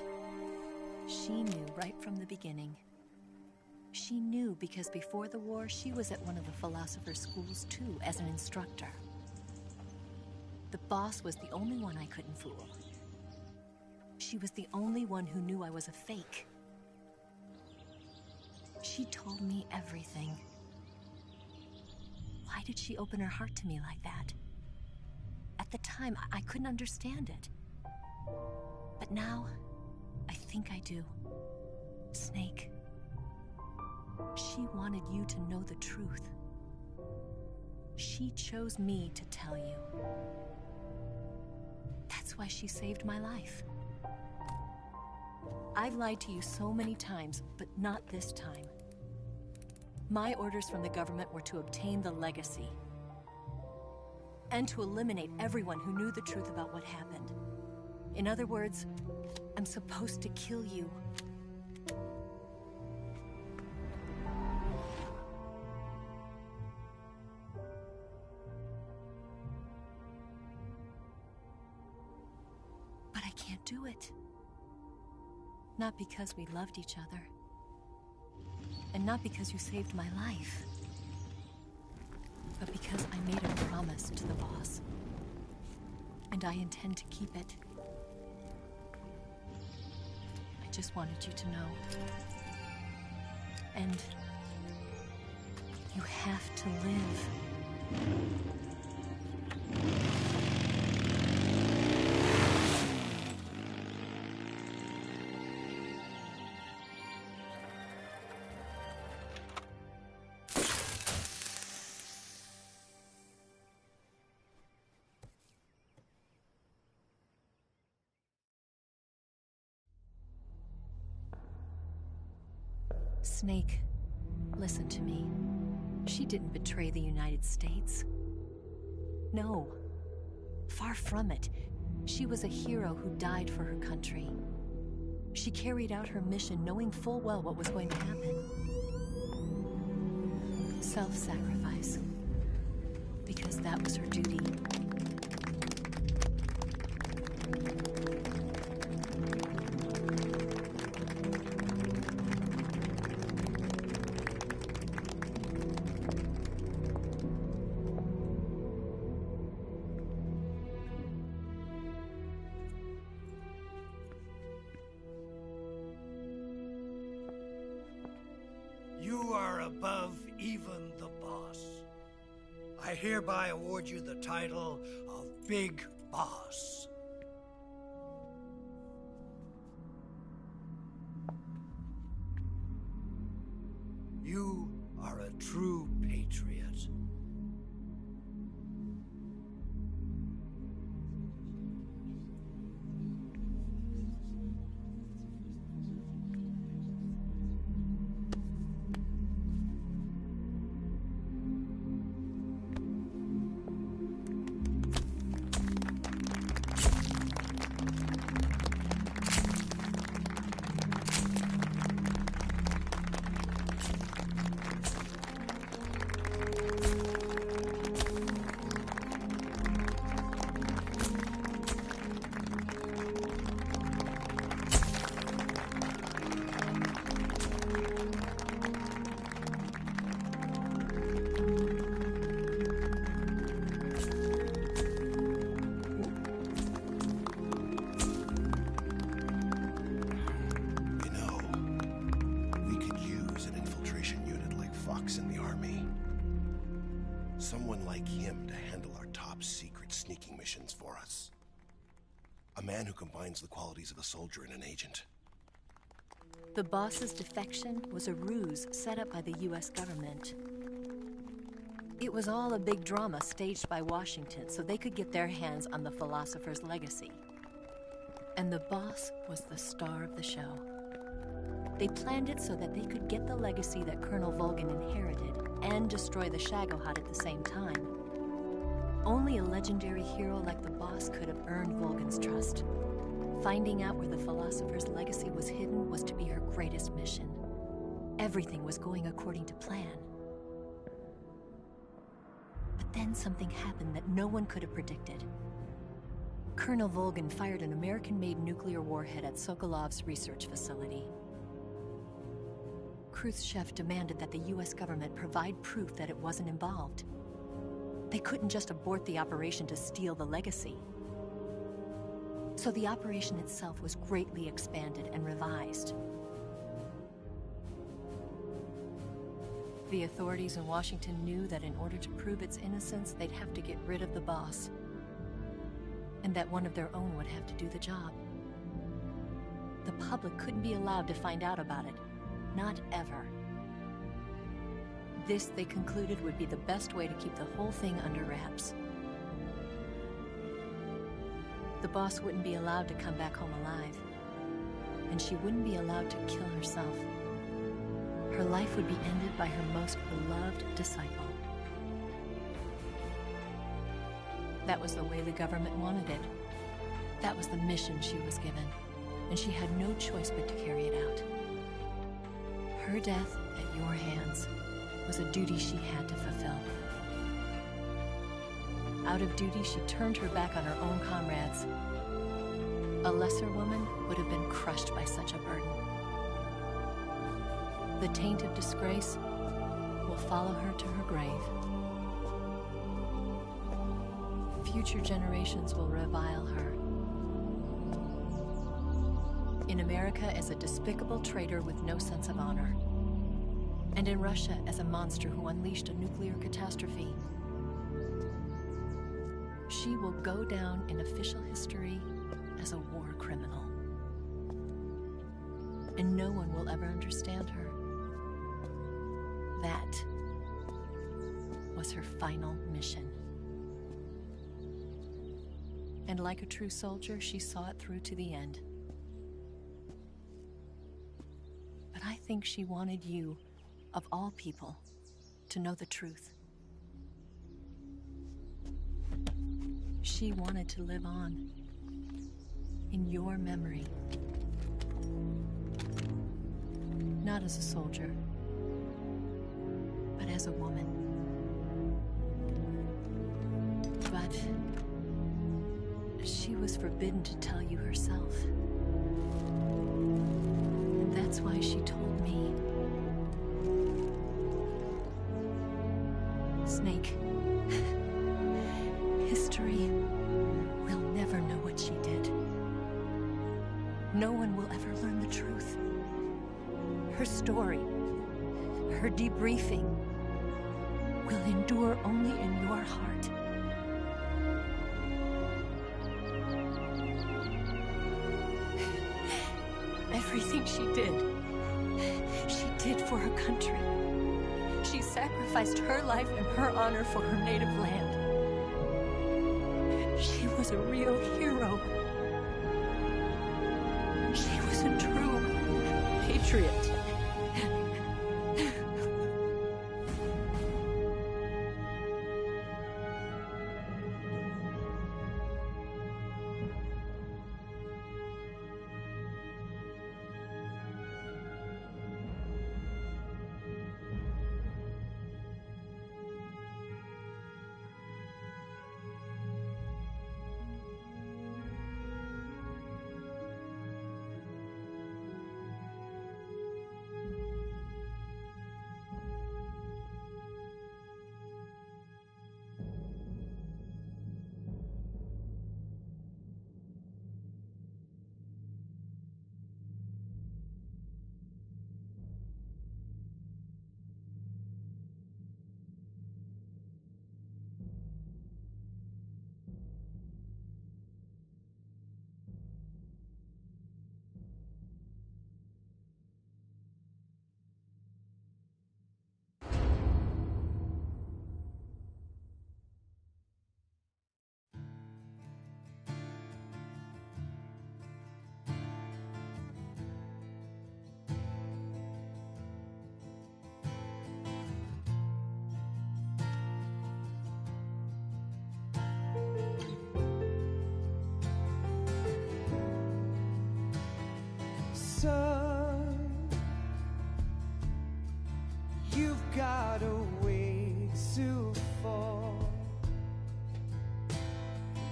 she knew right from the beginning. She knew because before the war, she was at one of the philosopher's schools too, as an instructor. The boss was the only one I couldn't fool. She was the only one who knew I was a fake. She told me everything. Why did she open her heart to me like that? At the time, I couldn't understand it. But now, I think I do. Snake. She wanted you to know the truth. She chose me to tell you. That's why she saved my life. I've lied to you so many times, but not this time. My orders from the government were to obtain the legacy and to eliminate everyone who knew the truth about what happened. In other words, I'm supposed to kill you. But I can't do it. Not because we loved each other. And not because you saved my life. But because I made a promise to the boss. And I intend to keep it. I just wanted you to know. And you have to live. Snake, listen to me. She didn't betray the United States. No. Far from it. She was a hero who died for her country. She carried out her mission knowing full well what was going to happen. Self-sacrifice. Because that was her duty. You are above even the boss. I hereby award you the title of Big Boss. You are a true patriot. fox in the army. Someone like him to handle our top secret sneaking missions for us. A man who combines the qualities of a soldier and an agent. The boss's defection was a ruse set up by the US government. It was all a big drama staged by Washington so they could get their hands on the philosopher's legacy. And the boss was the star of the show. They planned it so that they could get the legacy that Colonel Volgin inherited and destroy the Shagohod at the same time. Only a legendary hero like the boss could have earned Volgin's trust. Finding out where the philosopher's legacy was hidden was to be her greatest mission. Everything was going according to plan. But then something happened that no one could have predicted. Colonel Volgin fired an American-made nuclear warhead at Sokolov's research facility. Khrushchev demanded that the US government provide proof that it wasn't involved. They couldn't just abort the operation to steal the legacy. So the operation itself was greatly expanded and revised. The authorities in Washington knew that in order to prove its innocence, they'd have to get rid of the boss, and that one of their own would have to do the job. The public couldn't be allowed to find out about it. Not ever. This, they concluded, would be the best way to keep the whole thing under wraps. The boss wouldn't be allowed to come back home alive, and she wouldn't be allowed to kill herself. Her life would be ended by her most beloved disciple. That was the way the government wanted it. That was the mission she was given, and she had no choice but to carry it out. Her death at your hands was a duty she had to fulfill. Out of duty, she turned her back on her own comrades. A lesser woman would have been crushed by such a burden. The taint of disgrace will follow her to her grave. Future generations will revile her. In America as a despicable traitor with no sense of honor. And in Russia as a monster who unleashed a nuclear catastrophe. She will go down in official history as a war criminal. And no one will ever understand her. That was her final mission. And like a true soldier, she saw it through to the end. But I think she wanted you, of all people, to know the truth. She wanted to live on, in your memory. Not as a soldier, but as a woman. But she was forbidden to tell you herself. And that's why she told me. Snake, history will never know what she did. No one will ever learn the truth. Her story, her debriefing, will endure only in your heart. Everything she did for her country. She sacrificed her life and her honor for her native land. She was a real hero. She was a true patriot. Son, you've got a way to fall.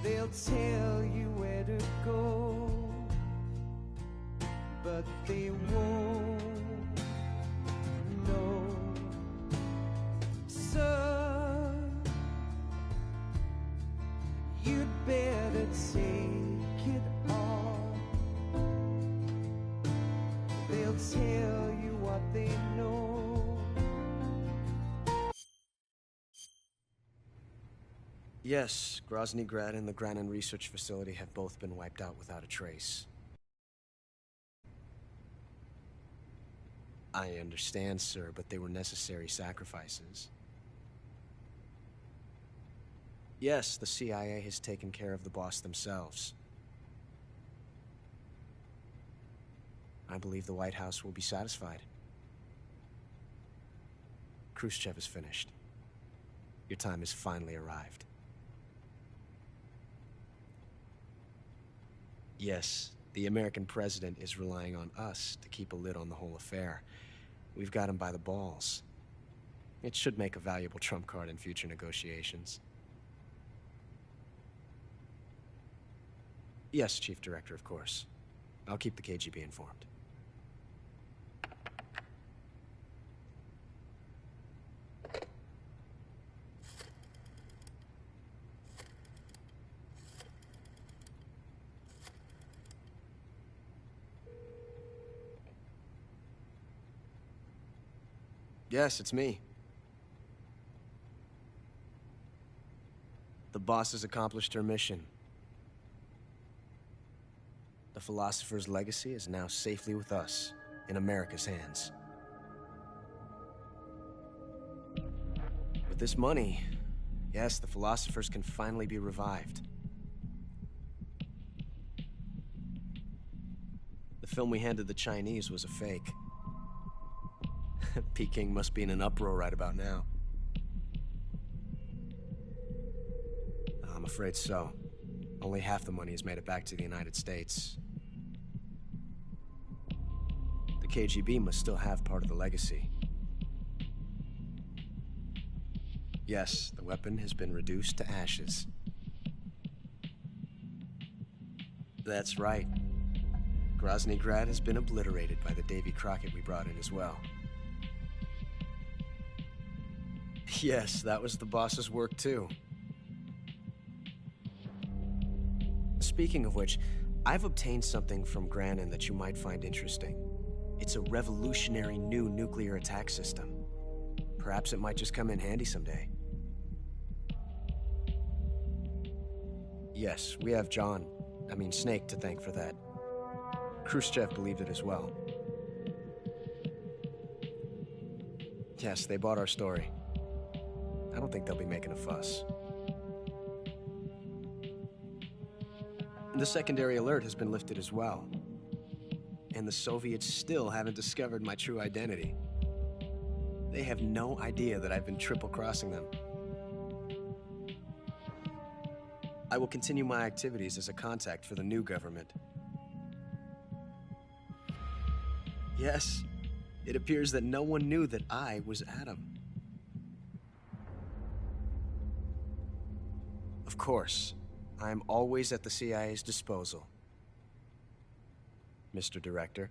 They'll tell you where to go, but they won't know. Son, you'd better take it all. They'll tell you what they know. Yes, Grozny Grad and the Granin Research Facility have both been wiped out without a trace. I understand, sir, but they were necessary sacrifices. Yes, the CIA has taken care of the boss themselves. I believe the White House will be satisfied. Khrushchev is finished. Your time has finally arrived. Yes, the American president is relying on us to keep a lid on the whole affair. We've got him by the balls. It should make a valuable trump card in future negotiations. Yes, Chief Director, of course. I'll keep the KGB informed. Yes, it's me. The boss has accomplished her mission. The philosopher's legacy is now safely with us, in America's hands. With this money, yes, the philosophers can finally be revived. The film we handed the Chinese was a fake. Peking must be in an uproar right about now. I'm afraid so. Only half the money has made it back to the United States. The KGB must still have part of the legacy. Yes, the weapon has been reduced to ashes. That's right. Grozny Grad has been obliterated by the Davy Crockett we brought in as well. Yes, that was the boss's work too. Speaking of which, I've obtained something from Granin that you might find interesting. It's a revolutionary new nuclear attack system. Perhaps it might just come in handy someday. Yes, we have Snake to thank for that. Khrushchev believed it as well. Yes, they bought our story. I don't think they'll be making a fuss. The secondary alert has been lifted as well. And the Soviets still haven't discovered my true identity. They have no idea that I've been triple-crossing them. I will continue my activities as a contact for the new government. Yes, it appears that no one knew that I was Adam. Of course, I am always at the CIA's disposal, Mr. Director.